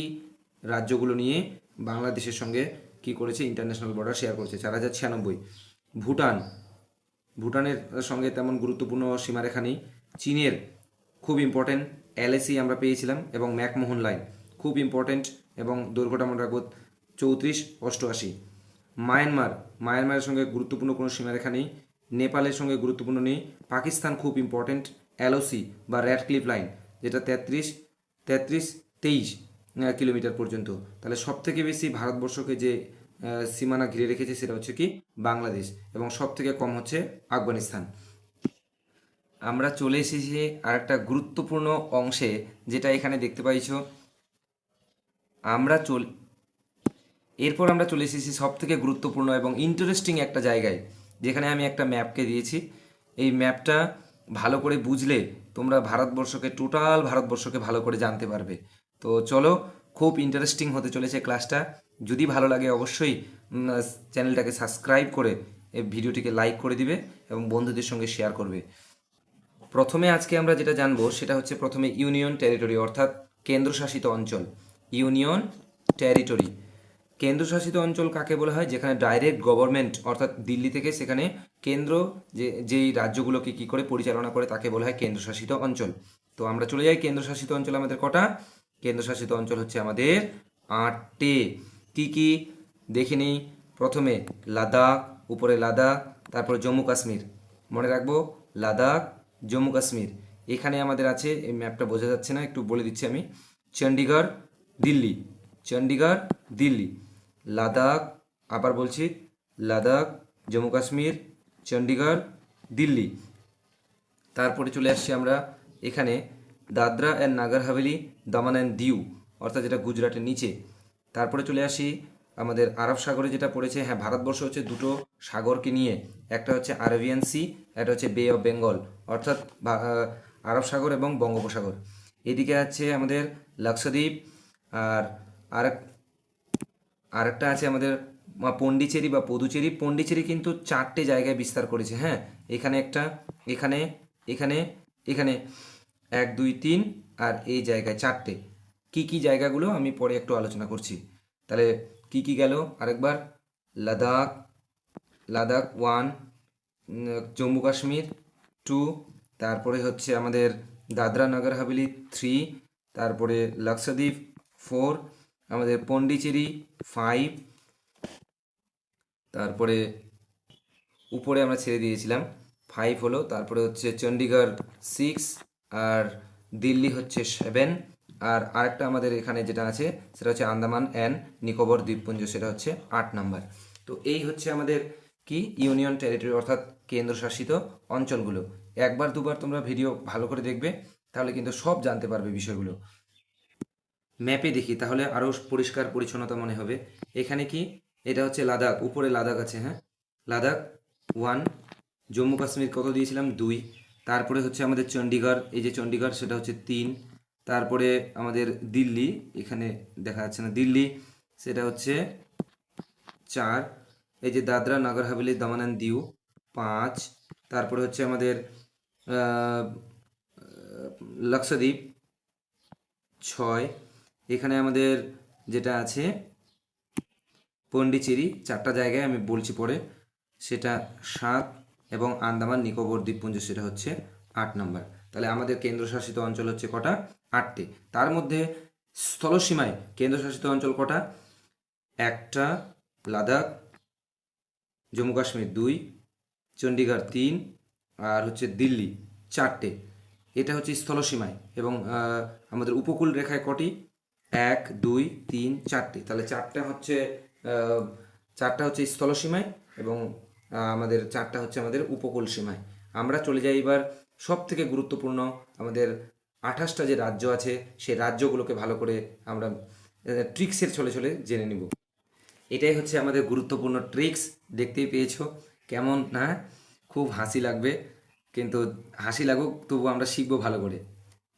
রাজ্যগুলো নিয়ে বাংলাদেশের সঙ্গে কি করেছে ইন্টারন্যাশনাল বর্ডার শেয়ার করেছে 4096। ভুটানের সঙ্গে তেমন গুরুত্বপূর্ণ সীমারেখা নেই। চীনের খুব ইম্পর্টেন্ট এলএসি আমরা পেয়েছিলাম, এবং ম্যাকমোহন লাইন খুব ইম্পর্টেন্ট, এবং দৈর্ঘ্যটা মনে রাখবো 3488। মায়ানমারের সঙ্গে গুরুত্বপূর্ণ কোনো সীমারেখা নেই। নেপালের সঙ্গে গুরুত্বপূর্ণ নেই। পাকিস্তান খুব ইম্পর্টেন্ট, এলওসি বা র্যাডক্লিফ লাইন, যেটা 3323 কিলোমিটার পর্যন্ত। তাহলে সব থেকে বেশি ভারতবর্ষকে যে সীমানা ঘিরে রেখেছে সেটা হচ্ছে কি বাংলাদেশ, এবং সব থেকে কম হচ্ছে আফগানিস্তান। আমরা চলে এসেছি আরেকটা গুরুত্বপূর্ণ অংশে, যেটা এখানে দেখতে পাইছো। এরপর আমরা চলে এসেছি সব থেকে গুরুত্বপূর্ণ এবং ইন্টারেস্টিং একটা জায়গায়, যেখানে আমি একটা ম্যাপকে দিয়েছি। এই ম্যাপটা ভালো করে বুঝলে তোমরা টোটাল ভারতবর্ষকে ভালো করে জানতে পারবে। তো চলো, খুব ইন্টারেস্টিং হতে চলেছে ক্লাসটা। যদি ভালো লাগে অবশ্যই চ্যানেলটাকে সাবস্ক্রাইব করে এই ভিডিওটিকে লাইক করে দিবে এবং বন্ধুদের সঙ্গে শেয়ার করবে। প্রথমে আজকে আমরা যেটা জানবো সেটা হচ্ছে প্রথমে ইউনিয়ন টেরিটরি, অর্থাৎ কেন্দ্রশাসিত অঞ্চল। ইউনিয়ন টেরিটরি, কেন্দ্রশাসিত অঞ্চল কাকে বলা হয়? যেখানে ডাইরেক্ট গভর্নমেন্ট, অর্থাৎ দিল্লি থেকে সেখানে কেন্দ্র যেই রাজ্যগুলোকে কী করে পরিচালনা করে তাকে বলা হয় কেন্দ্রশাসিত অঞ্চল। তো আমরা চলে যাই, কেন্দ্রশাসিত অঞ্চল আমাদের কটা? কেন্দ্রশাসিত অঞ্চল হচ্ছে আমাদের 8টে। কী কী দেখে নিই। প্রথমে লাদাখ, উপরে লাদাখ, তারপর জম্মু কাশ্মীর, মনে রাখবো লাদাখ, জম্মু কাশ্মীর। এখানে আমাদের আছে, এই ম্যাপটা বোঝা যাচ্ছে না, একটু বলে দিচ্ছি আমি, চণ্ডীগড়, দিল্লি, চণ্ডীগড়, দিল্লি, লাদাখ, আবার বলছি লাদাখ, জম্মু কাশ্মীর, চণ্ডীগড়, দিল্লি। তারপরে চলে আসছি আমরা এখানে দাদরা অ্যান্ড নাগার হাভেলি, দমন অ্যান্ড দিউ, অর্থাৎ যেটা গুজরাটের নিচে। তারপরে চলে আসি আমাদের আরব সাগরে যেটা পড়েছে। হ্যাঁ, ভারতবর্ষ হচ্ছে দুটো সাগরকে নিয়ে, একটা হচ্ছে আরবিয়ান সি, একটা হচ্ছে বে অফ বেঙ্গল, অর্থাৎ আরব সাগর এবং বঙ্গোপসাগর। এদিকে আছে আমাদের লাক্ষদ্বীপ, আর আরেক আরেকটা আছে আমাদের পন্ডিচেরি বা পুদুচেরি। পন্ডিচেরি কিন্তু 4টে জায়গায় বিস্তার করেছে। হ্যাঁ, এখানে একটা, এখানে, এখানে, এখানে 1 2 3, আর এই জায়গায় 4টে। কি কি জায়গাগুলো আমি পরে একটু আলোচনা করছি। তাহলে কি কি গেল আরেকবার? লাদাখ, লাদাখ 1, জম্মু কাশ্মীর 2, তারপরে হচ্ছে আমাদের দাদরা নগর হাভেলি 3, তারপরে লাক্ষাদ্বীপ 4, আমাদের পন্ডিচেরি 5, তারপরে উপরে আমরা ছেড়ে দিয়েছিলাম 5 হলো, তারপরে হচ্ছে চণ্ডীগড় 6, আর দিল্লি হচ্ছে 7, আর আরেকটা আমাদের এখানে যেটা আছে সেটা হচ্ছে আন্দামান অ্যান্ড নিকোবর দ্বীপপুঞ্জ, সেটা হচ্ছে 8 নাম্বার। তো এই হচ্ছে আমাদের কি ইউনিয়ন টেরিটরি অর্থাৎ কেন্দ্রশাসিত অঞ্চলগুলো। একবার দুবার তোমরা ভিডিও ভালো করে দেখবে, তাহলে কিন্তু সব জানতে পারবে বিষয়গুলো। ম্যাপে দেখি তাহলে আরও পরিষ্কার পরিচ্ছন্নতা মনে হবে। এখানে কি, এটা হচ্ছে লাদাখ, উপরে লাদাখ আছে, হ্যাঁ, লাদাখ 1, জম্মু কাশ্মীর কত দিয়েছিলাম 2, তারপরে হচ্ছে আমাদের চণ্ডীগড়, এই যে চণ্ডীগড় সেটা হচ্ছে 3, তারপরে আমাদের দিল্লি, এখানে দেখা যাচ্ছে না দিল্লি, সেটা হচ্ছে 4, এই যে দাদরা নগর হাভেলি দমন অ্যান্ড দিউ 5, তারপরে হচ্ছে আমাদের আহ, লাক্ষাদ্বীপ 6, এখানে আমাদের যেটা আছে পন্ডিচেরি 4টা জায়গায় আমি বলছি পরে, সেটা 7, এবং আন্দামান নিকোবর দ্বীপপুঞ্জ সেটা হচ্ছে 8 নম্বর। তাহলে আমাদের কেন্দ্রশাসিত অঞ্চল হচ্ছে কটা, 8টে। তার মধ্যে স্থলসীমায় কেন্দ্রশাসিত অঞ্চল কটা, 1টা লাদাখ, জম্মু কাশ্মীর 2, চণ্ডীগড় 3, আর হচ্ছে দিল্লি 4টে। এটা হচ্ছে স্থলসীমায়। এবং আমাদের উপকূল রেখায় কটি, 1, 2, 3, 4টে। তাহলে 4টা হচ্ছে স্থলসীমায়, এবং আমাদের 4টা হচ্ছে আমাদের উপকূল সীমায়। আমরা চলে যাই এবার সব থেকে গুরুত্বপূর্ণ আমাদের 28টা যে রাজ্য আছে, সেই রাজ্যগুলোকে ভালো করে আমরা ট্রিক্সের ছলে ছলে জেনে নিব। এটাই হচ্ছে আমাদের গুরুত্বপূর্ণ ট্রিক্স। দেখতেই পেয়েছো কেমন না, খুব হাসি লাগবে, কিন্তু হাসি লাগুক তবু আমরা শিখবো ভালো করে,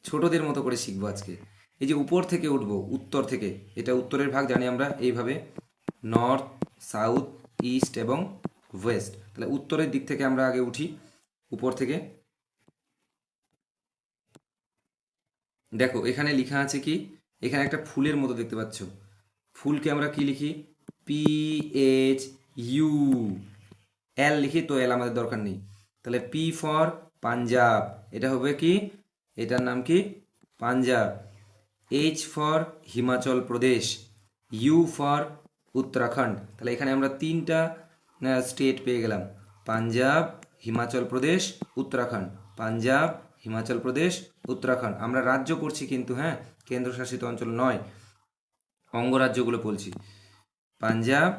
ছোটদের মতো করে শিখবো আজকে। এই যে উপর থেকে উঠবো, উত্তর থেকে, এটা উত্তরের ভাগ জানি আমরা এইভাবে, নর্থ, সাউথ, ইস্ট এবং ওয়েস্ট। তাহলে উত্তরের দিক থেকে আমরা আগে উঠি, উপর থেকে। দেখো এখানে লেখা আছে কি, এখানে একটা ফুলের মতো দেখতে পাচ্ছ, ফুলকে আমরা কি লিখি, PHU, এল লিখি, তো এল আমাদের দরকার নেই। তাহলে পি ফর পাঞ্জাব, এটা হবে কি, এটার নাম কি, Punjab. H for Himachal Pradesh, U for Uttarakhand. তাহলে এখানে আমরা 3টা স্টেট পেয়ে গেলাম, পাঞ্জাব, হিমাচল প্রদেশ, উত্তরাখণ্ড, পাঞ্জাব, হিমাচল প্রদেশ, উত্তরাখণ্ড। আমরা রাজ্য করছি কিন্তু, হ্যাঁ, কেন্দ্রশাসিত অঞ্চল নয়, অঙ্গরাজ্যগুলো বলছি, পাঞ্জাব,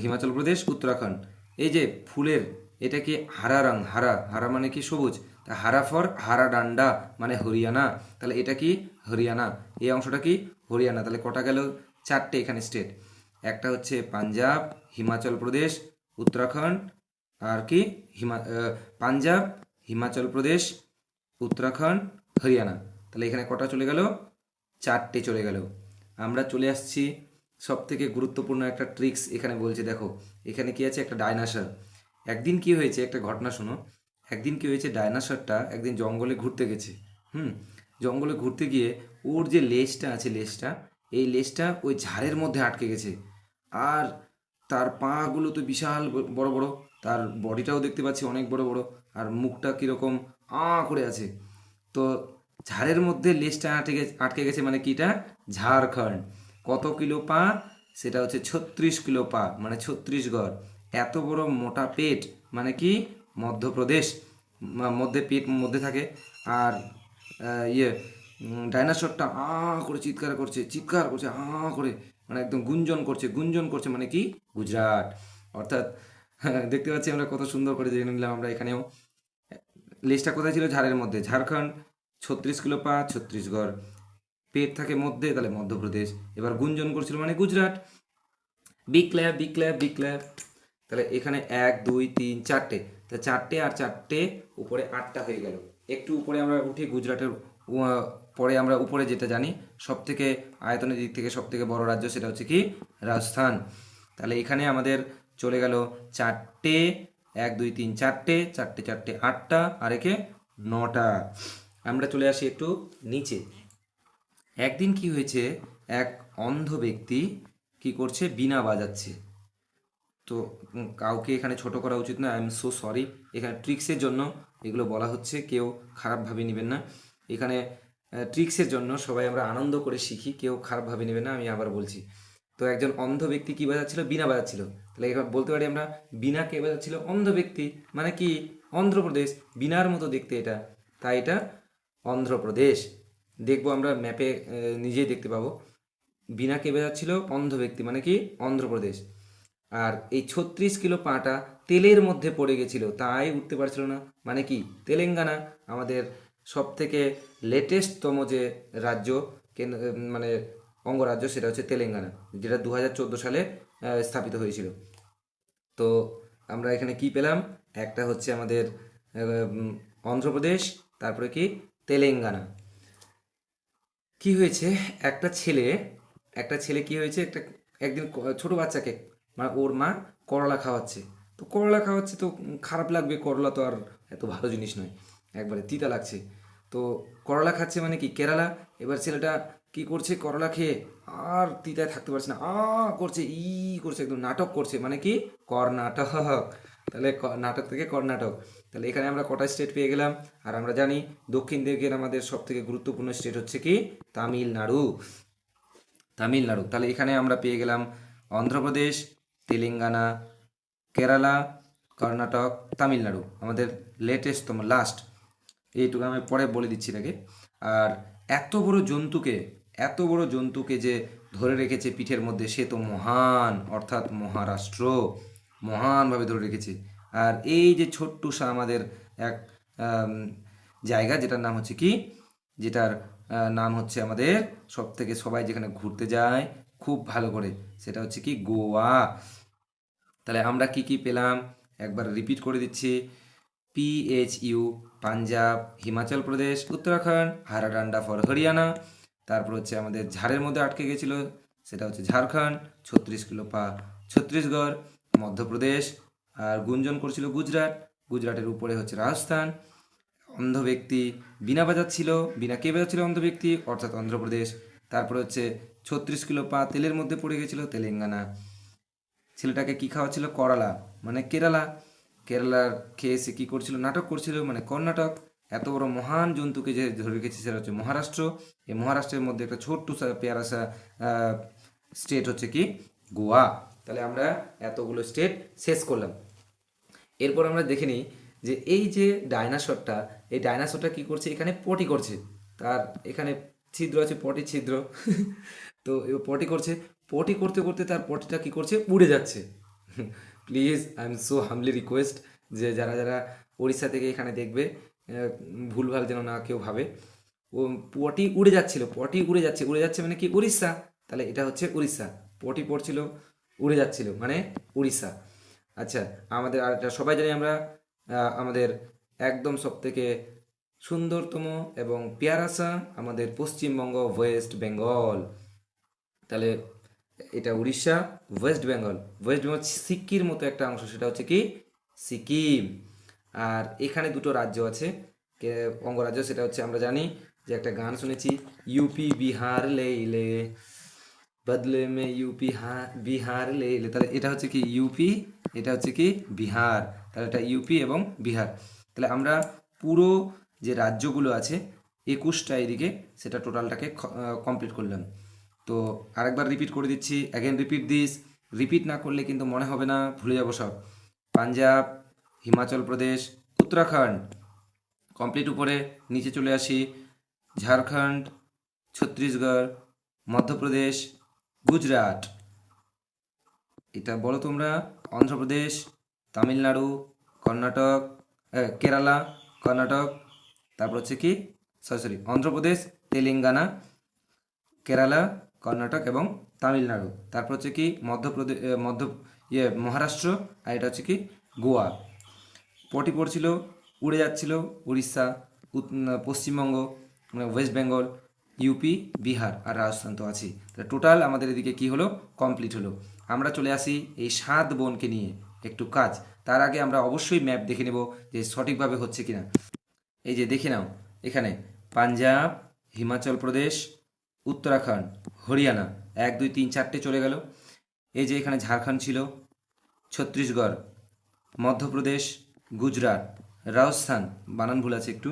হিমাচল প্রদেশ, উত্তরাখণ্ড। এই যে ফুলের, এটা কি হারা রং, হারা, হারা মানে কি সবুজ, তা হারা ফর হারা ডান্ডা মানে হরিয়ানা। তাহলে এটা কি, হরিয়ানা, এই অংশটা কি, হরিয়ানা। তাহলে কটা গেল, 4টে এখানে স্টেট, একটা হচ্ছে পাঞ্জাব, হিমাচল প্রদেশ, উত্তরাখণ্ড, আর কি পাঞ্জাব, হিমাচল প্রদেশ, উত্তরাখণ্ড, হরিয়ানা। তাহলে এখানে কটা চলে গেল, 4টে চলে গেল। আমরা চলে আসছি সব থেকে গুরুত্বপূর্ণ একটা ট্রিক্স, এখানে বলছে দেখো, এখানে কি আছে, একটা ডাইনোসর। একদিন কি হয়েছে, একটা ঘটনা শোনো। একদিন কি হয়েছে, ডাইনোসরটা একদিন জঙ্গলে ঘুরতে গেছে। হুম, জঙ্গলে ঘুরতে গিয়ে ওর যে লেজটা আছে, লেজটা, এই লেজটা ওই ঝাড়ের মধ্যে আটকে গেছে। আর তার পাগুলো তো বিশাল বড় বড়, তার বডিটাও দেখতে পাচ্ছি অনেক বড় বড়, আর মুখটা কীরকম করে আছে। তো ঝাড়ের মধ্যে লেজটা আটকে গেছে মানে কিটা, ঝাড়খণ্ড। কত কিলো পা, সেটা হচ্ছে 36 কিলো পা, মানে 36 গড়। এত বড় মোটা পেট মানে কি, মধ্যপ্রদেশ, মধ্যে পেট মধ্যে থাকে। আর ডাইনোসরটা করে চিৎকার করছে, চিৎকার করছে করে, মানে একদম গুঞ্জন করছে, গুঞ্জন করছে মানে কি, গুজরাট। অর্থাৎ দেখতে পাচ্ছি আমরা কত সুন্দর করে জেনে নিলাম আমরা এখানেও। লেজটা কোথায় ছিল, ঝাড়ের মধ্যে, ঝাড়খণ্ড। 36 কিলো পা, 36 গড়, পেট থাকে মধ্যে, তাহলে মধ্যপ্রদেশ। এবার গুঞ্জন করছিল মানে Gujarat. Big clap, big clap, big clap. তাহলে এখানে 1, 2, 3, 4টে, তা 4টে আর 4টে, উপরে 8টা হয়ে গেল। একটু উপরে আমরা উঠি, গুজরাটের পরে আমরা উপরে যেটা জানি, সব থেকে আয়তনের দিক থেকে সব থেকে বড় রাজ্য, সেটা হচ্ছে কি, রাজস্থান। তাহলে এখানে আমাদের চলে গেল 4টে, 1, 2, 3, 4টে, 4টে 4টে 8টা, আর একে 9টা। আমরা চলে আসি একটু নিচে। একদিন কি হয়েছে, এক অন্ধ ব্যক্তি কি করছে, বীণা বাজাচ্ছে। তো কাউকে এখানে ছোট করা উচিত না, আই এম সো সরি। এখানে ট্রিক্সের জন্য এগুলো বলা হচ্ছে, কেউ খারাপভাবে নেবেন না। এখানে ট্রিক্সের জন্য সবাই আমরা আনন্দ করে শিখি, কেউ খারাপভাবে নেবেন না, আমি আবার বলছি। তো একজন অন্ধ ব্যক্তি কি বাজাচ্ছিল? বীণা বাজাচ্ছিল। তাহলে এবার বলতে পারি আমরা বীণা কে বাজাচ্ছিল? অন্ধ ব্যক্তি। মানে কি? অন্ধ্রপ্রদেশ। বীণার মতো দেখতে এটা, তাই এটা অন্ধ্রপ্রদেশ। দেখবো আমরা ম্যাপে, নিজেই দেখতে পাবো। বীণা কে বাজাচ্ছিল? অন্ধ ব্যক্তি, মানে কি? অন্ধ্রপ্রদেশ। আর এই 36 কিলো পাটা তেলের মধ্যে পড়ে গেছিল, তাই উঠতে পারছিল না, মানে কি? তেলেঙ্গানা। আমাদের সব থেকে লেটেস্টতম যে রাজ্য, মানে অঙ্গরাজ্য, সেটা হচ্ছে তেলেঙ্গানা, যেটা 2014 সালে স্থাপিত হয়েছিল। তো আমরা এখানে কি পেলাম? একটা হচ্ছে আমাদের অন্ধ্রপ্রদেশ, তারপরে কি? তেলেঙ্গানা। কি হয়েছে? একটা ছেলে, কি হয়েছে, একদিন ছোট বাচ্চাকে, মানে ওর মা করলা খাওয়াচ্ছে। তো করলা খাওয়াচ্ছে তো খারাপ লাগবে, করলা তো আর এত ভালো জিনিস নয়, একবারে তিতা লাগছে। তো করলা খাচ্ছে মানে কি? কেরালা। এবার ছেলেটা কি করছে? করলা খেয়ে আর তিতায় থাকতে পারছে না, করছে, করছে, একদম নাটক করছে, মানে কি? কর্ণাটক। তাহলে নাটক থেকে কর্ণাটক। তাহলে এখানে আমরা কটা স্টেট পেয়ে গেলাম? আর আমরা জানি দক্ষিণ দিকের আমাদের সব থেকে গুরুত্বপূর্ণ স্টেট হচ্ছে কি? তামিলনাড়ু। তাহলে এখানে আমরা পেয়ে গেলাম অন্ধ্রপ্রদেশ, তেলেঙ্গানা, কেরালা, কর্ণাটক, তামিলনাড়ু, আমাদের লেটেস্টতম লাস্ট। এইটুকু আমি পরে বলে দিচ্ছি এটাকে। আর এত বড় জন্তুকে যে ধরে রেখেছে পিঠের মধ্যে, সে তো মহান, অর্থাৎ মহারাষ্ট্র। মহানভাবে ধরে রেখেছে। আর এই যে ছোট্টুসা আমাদের এক আম, জায়গা, যেটার নাম হচ্ছে কি? যেটার নাম হচ্ছে আমাদের সব থেকে সবাই যেখানে ঘুরতে যায় খুব ভালো করে, সেটা হচ্ছে কি? গোয়া। তাহলে আমরা কি কি পেলাম একবার রিপিট করে দিচ্ছি। PHU, পাঞ্জাব, হিমাচল প্রদেশ, উত্তরাখণ্ড, হারাডান্ডা ফর হরিয়ানা। তারপর হচ্ছে আমাদের ঝাড়ের মধ্যে আটকে গেছিল, সেটা হচ্ছে ঝাড়খণ্ড। 36 কিলো পা, ছত্তিশগড়, মধ্যপ্রদেশ। আর গুঞ্জন করছিল গুজরাট। গুজরাটের উপরে হচ্ছে রাজস্থান। অন্ধ ব্যক্তি বীণা বাজাচ্ছিল। বীণা কে বাজাচ্ছিল? অন্ধ ব্যক্তি, অর্থাৎ অন্ধ্রপ্রদেশ। তারপরে হচ্ছে 36 কিলো পা তেলের মধ্যে পড়ে গেছিল, তেলেঙ্গানা। ছেলেটাকে কি খাওয়াচ্ছিল? করলা, মানে কেরালা। কেরালার খেয়ে সে কী করছিল? নাটক করছিল, মানে কর্ণাটক। এত বড় মহান জন্তুকে যে ধরে রেখেছে সেটা হচ্ছে মহারাষ্ট্র। এই মহারাষ্ট্রের মধ্যে একটা ছোট্ট পেয়ারাসা স্টেট হচ্ছে কি? গোয়া। তাহলে আমরা এতগুলো স্টেট শেষ করলাম। এরপর আমরা দেখে নিই যে এই যে ডাইনাসরটা, এই ডাইনাসরটা কি করছে? এখানে পটি করছে। তার এখানে ছিদ্র আছে, পটি ছিদ্র। তো পটি করছে। পটি করতে করতে তার পটিটা কি করছে? উড়ে যাচ্ছে। Please, I am so হামলি request যে যারা যারা উড়িষ্যা থেকে এখানে দেখবে, ভুলভাল যেন না কেউ ভাবে। ও পটি উড়ে যাচ্ছিল, পটি উড়ে যাচ্ছে, উড়ে যাচ্ছে মানে কি? উড়িষ্যা। তাহলে এটা হচ্ছে উড়িষ্যা। পটি পড়ছিল, উড়ে যাচ্ছিল, মানে উড়িষ্যা। আচ্ছা, আমাদের আর একটা সবাই জানি আমরা, আমাদের একদম সব থেকে সুন্দরতম এবং পেয়ারাসা আমাদের পশ্চিমবঙ্গ, ওয়েস্ট বেঙ্গল। তাহলে এটা উড়িষ্যা, ওয়েস্ট বেঙ্গল সিক্কির মতো একটা অংশ, সেটা হচ্ছে কি? সিকিম। আর এখানে দুটো রাজ্য আছে, অঙ্গরাজ্য, সেটা হচ্ছে আমরা জানি যে একটা গান শুনেছি, ইউপি বিহার লে বদলে মে ইউপি বিহার লে। তাহলে এটা হচ্ছে কি? ইউপি। এটা হচ্ছে কি? বিহার। তাহলে এটা ইউপি এবং বিহার। তাহলে আমরা পুরো যে রাজ্যগুলো আছে 21টা এদিকে, সেটা টোটালটাকে কমপ্লিট করলাম। তো আরেকবার রিপিট করে দিচ্ছি, অ্যাগেন রিপিট দিস। রিপিট না করলে কিন্তু মনে হবে না, ভুলে যাবো সব। পাঞ্জাব, হিমাচল প্রদেশ, উত্তরাখণ্ড কমপ্লিট। উপরে নিচে চলে আসি, ঝাড়খণ্ড, ছত্তিশগড়, মধ্যপ্রদেশ, গুজরাট। এটা বলো তোমরা। অন্ধ্রপ্রদেশ, তামিলনাড়ু, কর্ণাটক, কেরালা, কর্ণাটক। তারপর হচ্ছে কি? সরি, অন্ধ্রপ্রদেশ, তেলেঙ্গানা, কেরালা, কর্ণাটক এবং তামিলনাড়ু। তারপর হচ্ছে কি? মধ্যপ্রদেশ, মহারাষ্ট্র। আর এটা হচ্ছে কি? গোয়া। পটি পড়ছিল, উড়ে যাচ্ছিল, উড়িষ্যা, পশ্চিমবঙ্গ, মানে ওয়েস্ট বেঙ্গল, ইউপি, বিহার আর রাজস্থান তো আছেই। তাহলে টোটাল আমাদের এদিকে কি হলো? কমপ্লিট হলো। আমরা চলে আসি এই 7 বোনকে নিয়ে একটু কাজ। তার আগে আমরা অবশ্যই ম্যাপ দেখে নেব যে সঠিকভাবে হচ্ছে কিনা। এই যে দেখে নাও, এখানে পাঞ্জাব, হিমাচল প্রদেশ, উত্তরাখণ্ড, হরিয়ানা, 1 2 3 4টে চলে গেল। এই যে এখানে ঝাড়খণ্ড ছিল, ছত্তিশগড়, মধ্যপ্রদেশ, গুজরাট, রাজস্থান, বানান ভুল আছে একটু।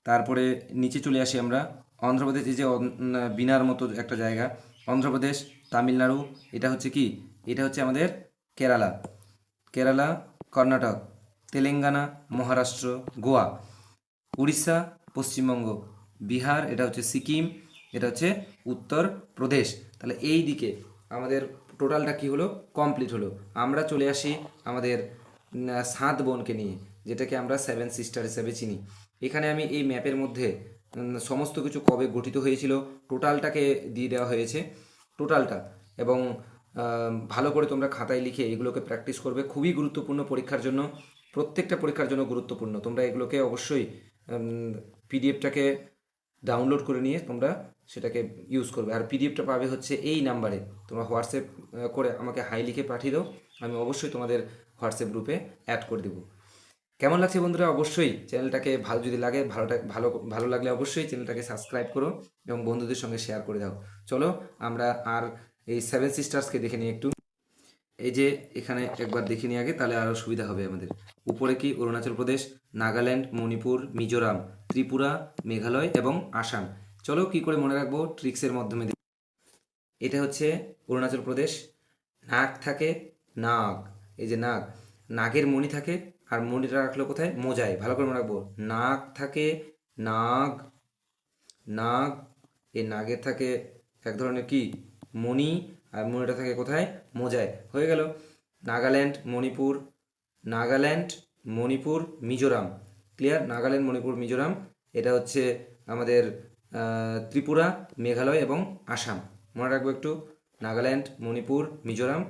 তারপরে নিচে চলে আসি আমরা, অন্ধ্রপ্রদেশ, এই যে বিনার মতো একটা জায়গা, অন্ধ্রপ্রদেশ, তামিলনাড়ু, এটা হচ্ছে কি, এটা হচ্ছে আমাদের কেরালা, কেরালা, কর্ণাটক, তেলেঙ্গানা, মহারাষ্ট্র, গোয়া, উড়িষ্যা, পশ্চিমবঙ্গ, বিহার, এটা হচ্ছে সিকিম, এটা হচ্ছে উত্তরপ্রদেশ। তাহলে এই দিকে আমাদের টোটালটা কি হলো, কমপ্লিট হলো। আমরা চলে আসি আমাদের 7 বোনকে নিয়ে, যেটাকে আমরা 7 সিস্টার হিসেবে চিনি। এখানে আমি এই ম্যাপের মধ্যে সমস্ত কিছু কবে গঠিত হয়েছিল টোটালটাকে দিয়ে দেওয়া হয়েছে, টোটালটা। এবং ভালো করে তোমরা খাতায় লিখে এগুলোকে প্র্যাকটিস করবে, খুবই গুরুত্বপূর্ণ পরীক্ষার জন্য, প্রত্যেকটা পরীক্ষার জন্য গুরুত্বপূর্ণ। তোমরা এগুলোকে অবশ্যই পিডিএফটাকে ডাউনলোড করে নিয়ে তোমরা সেটাকে ইউজ করবে। আর পিডিএফটা পাবে হচ্ছে এই নাম্বারে, তোমরা হোয়াটসঅ্যাপ করে আমাকে হাই লিখে পাঠিয়ে দাও, আমি অবশ্যই তোমাদের হোয়াটসঅ্যাপ গ্রুপে অ্যাড করে দেবো। কেমন লাগছে বন্ধুরা? অবশ্যই চ্যানেলটাকে ভালো যদি লাগে, ভালো লাগলে অবশ্যই চ্যানেলটাকে সাবস্ক্রাইব করো এবং বন্ধুদের সঙ্গে শেয়ার করে দাও। চলো আমরা আর এই 7 সিস্টার্সকে দেখে নিই একটু। এই যে এখানে একবার দেখে নিই আগে, তাহলে আরও সুবিধা হবে আমাদের। উপরে কি অরুণাচল প্রদেশ, নাগাল্যান্ড, মণিপুর, মিজোরাম, ত্রিপুরা, মেঘালয় এবং আসাম। চলো কি করে মনে রাখবো, ট্রিক্সের মাধ্যমে। এটা হচ্ছে অরুণাচল প্রদেশ। নাক থাকে, নাগ, এই যে নাগ, নাগের মণি থাকে, আর মণিটা রাখলো কোথায়, মোজায়। ভালো করে মনে রাখবো, নাক থাকে, নাগ, নাগ, এই নাগের থাকে এক ধরনের কি মণি, আর মণিটা থাকে কোথায়, মোজায়। হয়ে গেল নাগাল্যান্ড, মণিপুর, নাগাল্যান্ড, মণিপুর, মিজোরাম। ক্লিয়ার? নাগাল্যান্ড, মণিপুর, মিজোরাম। এটা হচ্ছে আমাদের ত্রিপুরা, মেঘালয় এবং আসাম। মনে রাখবো একটু, নাগাল্যান্ড, মণিপুর, মিজোরাম,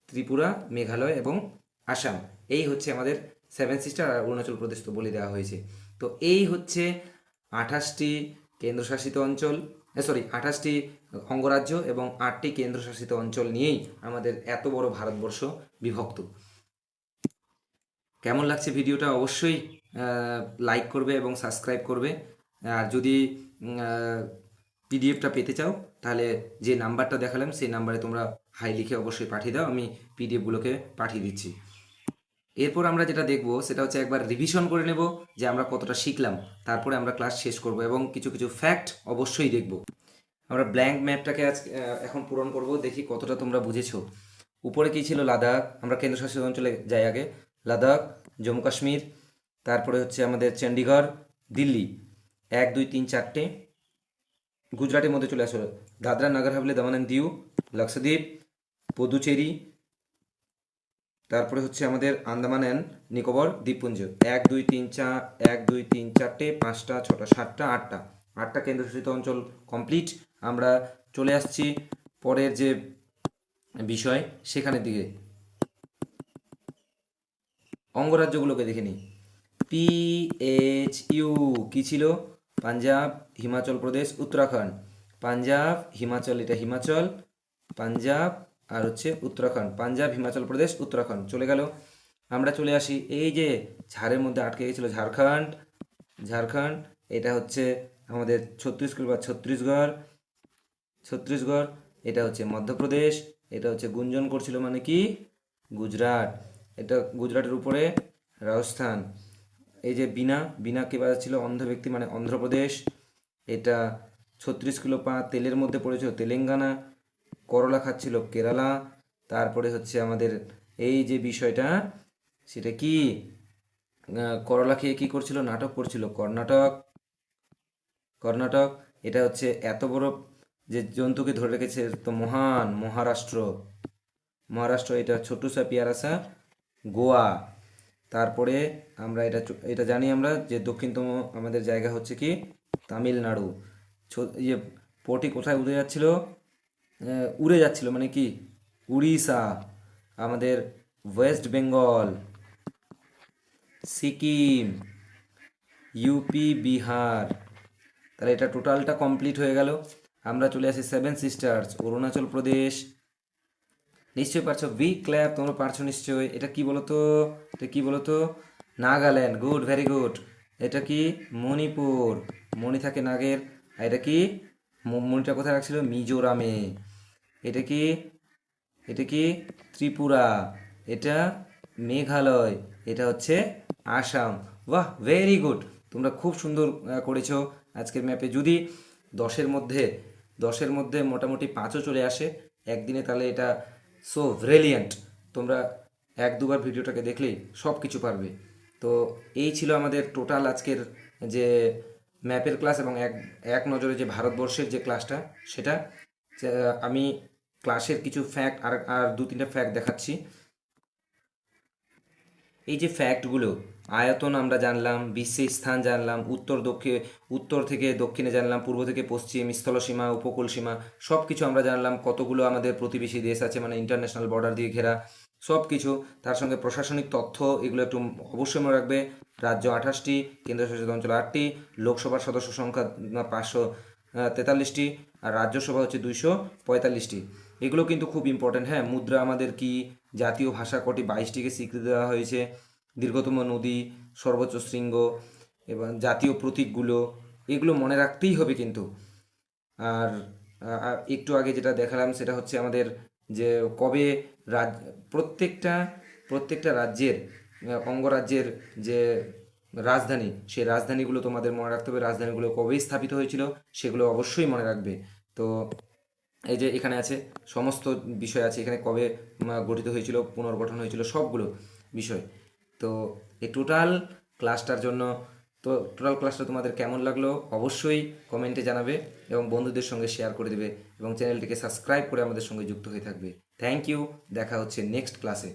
ত্রিপুরা, মেঘালয় এবং আসাম। এই হচ্ছে আমাদের 7 সিস্টার। আর অরুণাচল প্রদেশ তো বলে দেওয়া হয়েছে। তো এই হচ্ছে 28টি কেন্দ্রশাসিত অঞ্চল, সরি 28টি অঙ্গরাজ্য এবং 8টি কেন্দ্রশাসিত অঞ্চল নিয়েই আমাদের এত বড় ভারতবর্ষ বিভক্ত। কেমন লাগছে ভিডিওটা? অবশ্যই লাইক করবে এবং সাবস্ক্রাইব করবে। আর যদি পিডিএফটা পেতে চাও, তাহলে যে নাম্বারটা দেখালাম সেই নাম্বারে তোমরা হাই লিখে অবশ্যই পাঠিয়ে দাও, আমি পিডিএফগুলোকে পাঠিয়ে দিচ্ছি। এরপর আমরা যেটা দেখব সেটা হচ্ছে একবার রিভিশন করে নেব যে আমরা কতটা শিখলাম, তারপরে আমরা ক্লাস শেষ করব এবং কিছু কিছু ফ্যাক্ট অবশ্যই দেখব। আমরা ব্ল্যাঙ্ক ম্যাপটাকে আজ এখন পূরণ করব, দেখি কতটা তোমরা বুঝেছো। উপরে কি ছিল, লাদাখ। আমরা কেন্দ্রশাসিত অঞ্চলে যাই আগে। লাদাখ, জম্মু কাশ্মীর, তারপরে হচ্ছে আমাদের চণ্ডীগড়, দিল্লি, 1 2 3 4টে। গুজরাটের মধ্যে চলে আসলো দাদরা নগর হাভেলি, দমন অ্যান্ড দিউ, লক্ষদ্বীপ, পুদুচেরি, তারপরে হচ্ছে আমাদের আন্দামান অ্যান্ড নিকোবর দ্বীপপুঞ্জ। 1 2 3 4, 1 2 3 4টে, 5টা 6টা 7টা 8টা, 8টা কেন্দ্রশাসিত অঞ্চল কমপ্লিট। আমরা চলে আসছি পরের যে বিষয় সেখানের দিকে, অঙ্গরাজ্যগুলোকে দেখে নিই। PHU কি ছিল, পাঞ্জাব, হিমাচল প্রদেশ, উত্তরাখণ্ড। পাঞ্জাব, হিমাচল, এটা হিমাচল, পাঞ্জাব আর হচ্ছে উত্তরাখণ্ড। পাঞ্জাব, হিমাচল প্রদেশ, উত্তরাখণ্ড চলে গেল। আমরা চলে আসি এই যে ঝাড়ের মধ্যে আটকে গেছিল, ঝাড়খণ্ড, ঝাড়খণ্ড, এটা হচ্ছে আমাদের ছত্তিশগড় বা ছত্তিশগড়, ছত্তিশগড়, এটা হচ্ছে মধ্যপ্রদেশ, এটা হচ্ছে গুঞ্জন করছিল মানে কি, গুজরাট, এটা গুজরাটের উপরে রাজস্থান। এই যে বিনা, বিনা কে বাজাচ্ছিল, অন্ধ ব্যক্তি মানে অন্ধ্রপ্রদেশ। এটা 36 কিলো পা তেলের মধ্যে পড়েছিল, তেলেঙ্গানা। করলা খাচ্ছিল, কেরালা। তারপরে হচ্ছে আমাদের এই যে বিষয়টা, সেটা কি, করলা খেয়ে কি করছিল, নাটক করছিল, কর্ণাটক, কর্ণাটক। এটা হচ্ছে এত বড় যে জন্তুকে ধরে রেখেছে তো মহান, মহারাষ্ট্র, মহারাষ্ট্র। এটা ছোট্ট সা পিয়ারা সা গোয়া। তারপরে আমরা এটা জানি আমরা যে দক্ষিণতম আমাদের জায়গা হচ্ছে কি, তামিলনাড়ু। ইয়ে পটি কোথায় উড়ে যাচ্ছিল, উড়ে যাচ্ছিল মানে কি, উড়িষ্যা। আমাদের ওয়েস্ট বেঙ্গল, সিকিম, ইউপি, বিহার। তাহলে এটা টোটালটা কমপ্লিট হয়ে গেল। আমরা চলে আসি 7 সিস্টার্স, অরুণাচল প্রদেশ। নিশ্চয়ই পারছো, বি ক্ল্যাপ, তোমরা পারছো নিশ্চয়ই। এটা কি বলতো, এটা কি বলতো, নাগাল্যান্ড, গুড, ভেরি গুড। এটা কি, মণিপুর, মণি থাকে নাগের। আর এটা কি, মণিটা কোথায় রাখছিল, মিজোরামে। এটা কি, এটা কি, ত্রিপুরা। এটা মেঘালয়, এটা হচ্ছে আসাম। বাহ, ভেরি গুড, তোমরা খুব সুন্দর করেছো আজকের ম্যাপে। যদি দশের মধ্যে দশের মধ্যে মোটামুটি পাঁচও চলে আসে একদিনে, তাহলে এটা সো ব্রিলিয়ান্ট। তোমরা এক দুবার ভিডিওটাকে দেখলেই সব কিছু পারবে। তো এই ছিল আমাদের টোটাল আজকের যে ম্যাপের ক্লাস, এবং এক এক নজরে যে ভারতবর্ষের যে ক্লাসটা, সেটা আমি ক্লাসের কিছু ফ্যাক্ট আর আর দু তিনটা ফ্যাক্ট দেখাচ্ছি। এই যে ফ্যাক্টগুলো, আয়তন আমরা জানলাম, বিশ্বের স্থান জানলাম, উত্তর থেকে দক্ষিণে জানলাম, পূর্ব থেকে পশ্চিম, স্থলসীমা, উপকূল সীমা, সব কিছু আমরা জানলাম। কতগুলো আমাদের প্রতিবেশী দেশ আছে, মানে ইন্টারন্যাশনাল বর্ডার দিয়ে ঘেরা সব কিছু। তার সঙ্গে প্রশাসনিক তথ্য, এগুলো একটু অবশ্যই মনে রাখবে। রাজ্য 28টি, কেন্দ্রশাসিত অঞ্চল 8টি, লোকসভার সদস্য সংখ্যা 543টি, আর রাজ্যসভা হচ্ছে 245টি। এগুলো কিন্তু খুব ইম্পর্ট্যান্ট। হ্যাঁ, মুদ্রা আমাদের কি, জাতীয় ভাষা কটি, 22টিকে স্বীকৃতি দেওয়া হয়েছে, দীর্ঘতম নদী, সর্বোচ্চ শৃঙ্গ, এবং জাতীয় প্রতীকগুলো, এগুলো মনে রাখতেই হবে কিন্তু। আর একটু আগে যেটা দেখালাম সেটা হচ্ছে আমাদের যে কবে রাজ প্রত্যেকটা প্রত্যেকটা রাজ্যের অঙ্গরাজ্যের যে রাজধানী, সেই রাজধানীগুলো তোমাদের মনে রাখতে হবে। রাজধানীগুলো কবে স্থাপিত হয়েছিল সেগুলো অবশ্যই মনে রাখবে। তো এই যে এখানে আছে সমস্ত বিষয় আছে, এখানে কবে গঠিত হয়েছিল, পুনর্গঠন হয়েছিল, সবগুলো বিষয়। তো এই টোটাল ক্লাসটা তোমাদের কেমন লাগলো অবশ্যই কমেন্টে জানাবে, এবং বন্ধুদের সঙ্গে শেয়ার করে দেবে, এবং চ্যানেলটিকে সাবস্ক্রাইব করে আমাদের সঙ্গে যুক্ত হয়ে থাকবে। থ্যাংক ইউ, দেখা হচ্ছে নেক্সট ক্লাসে।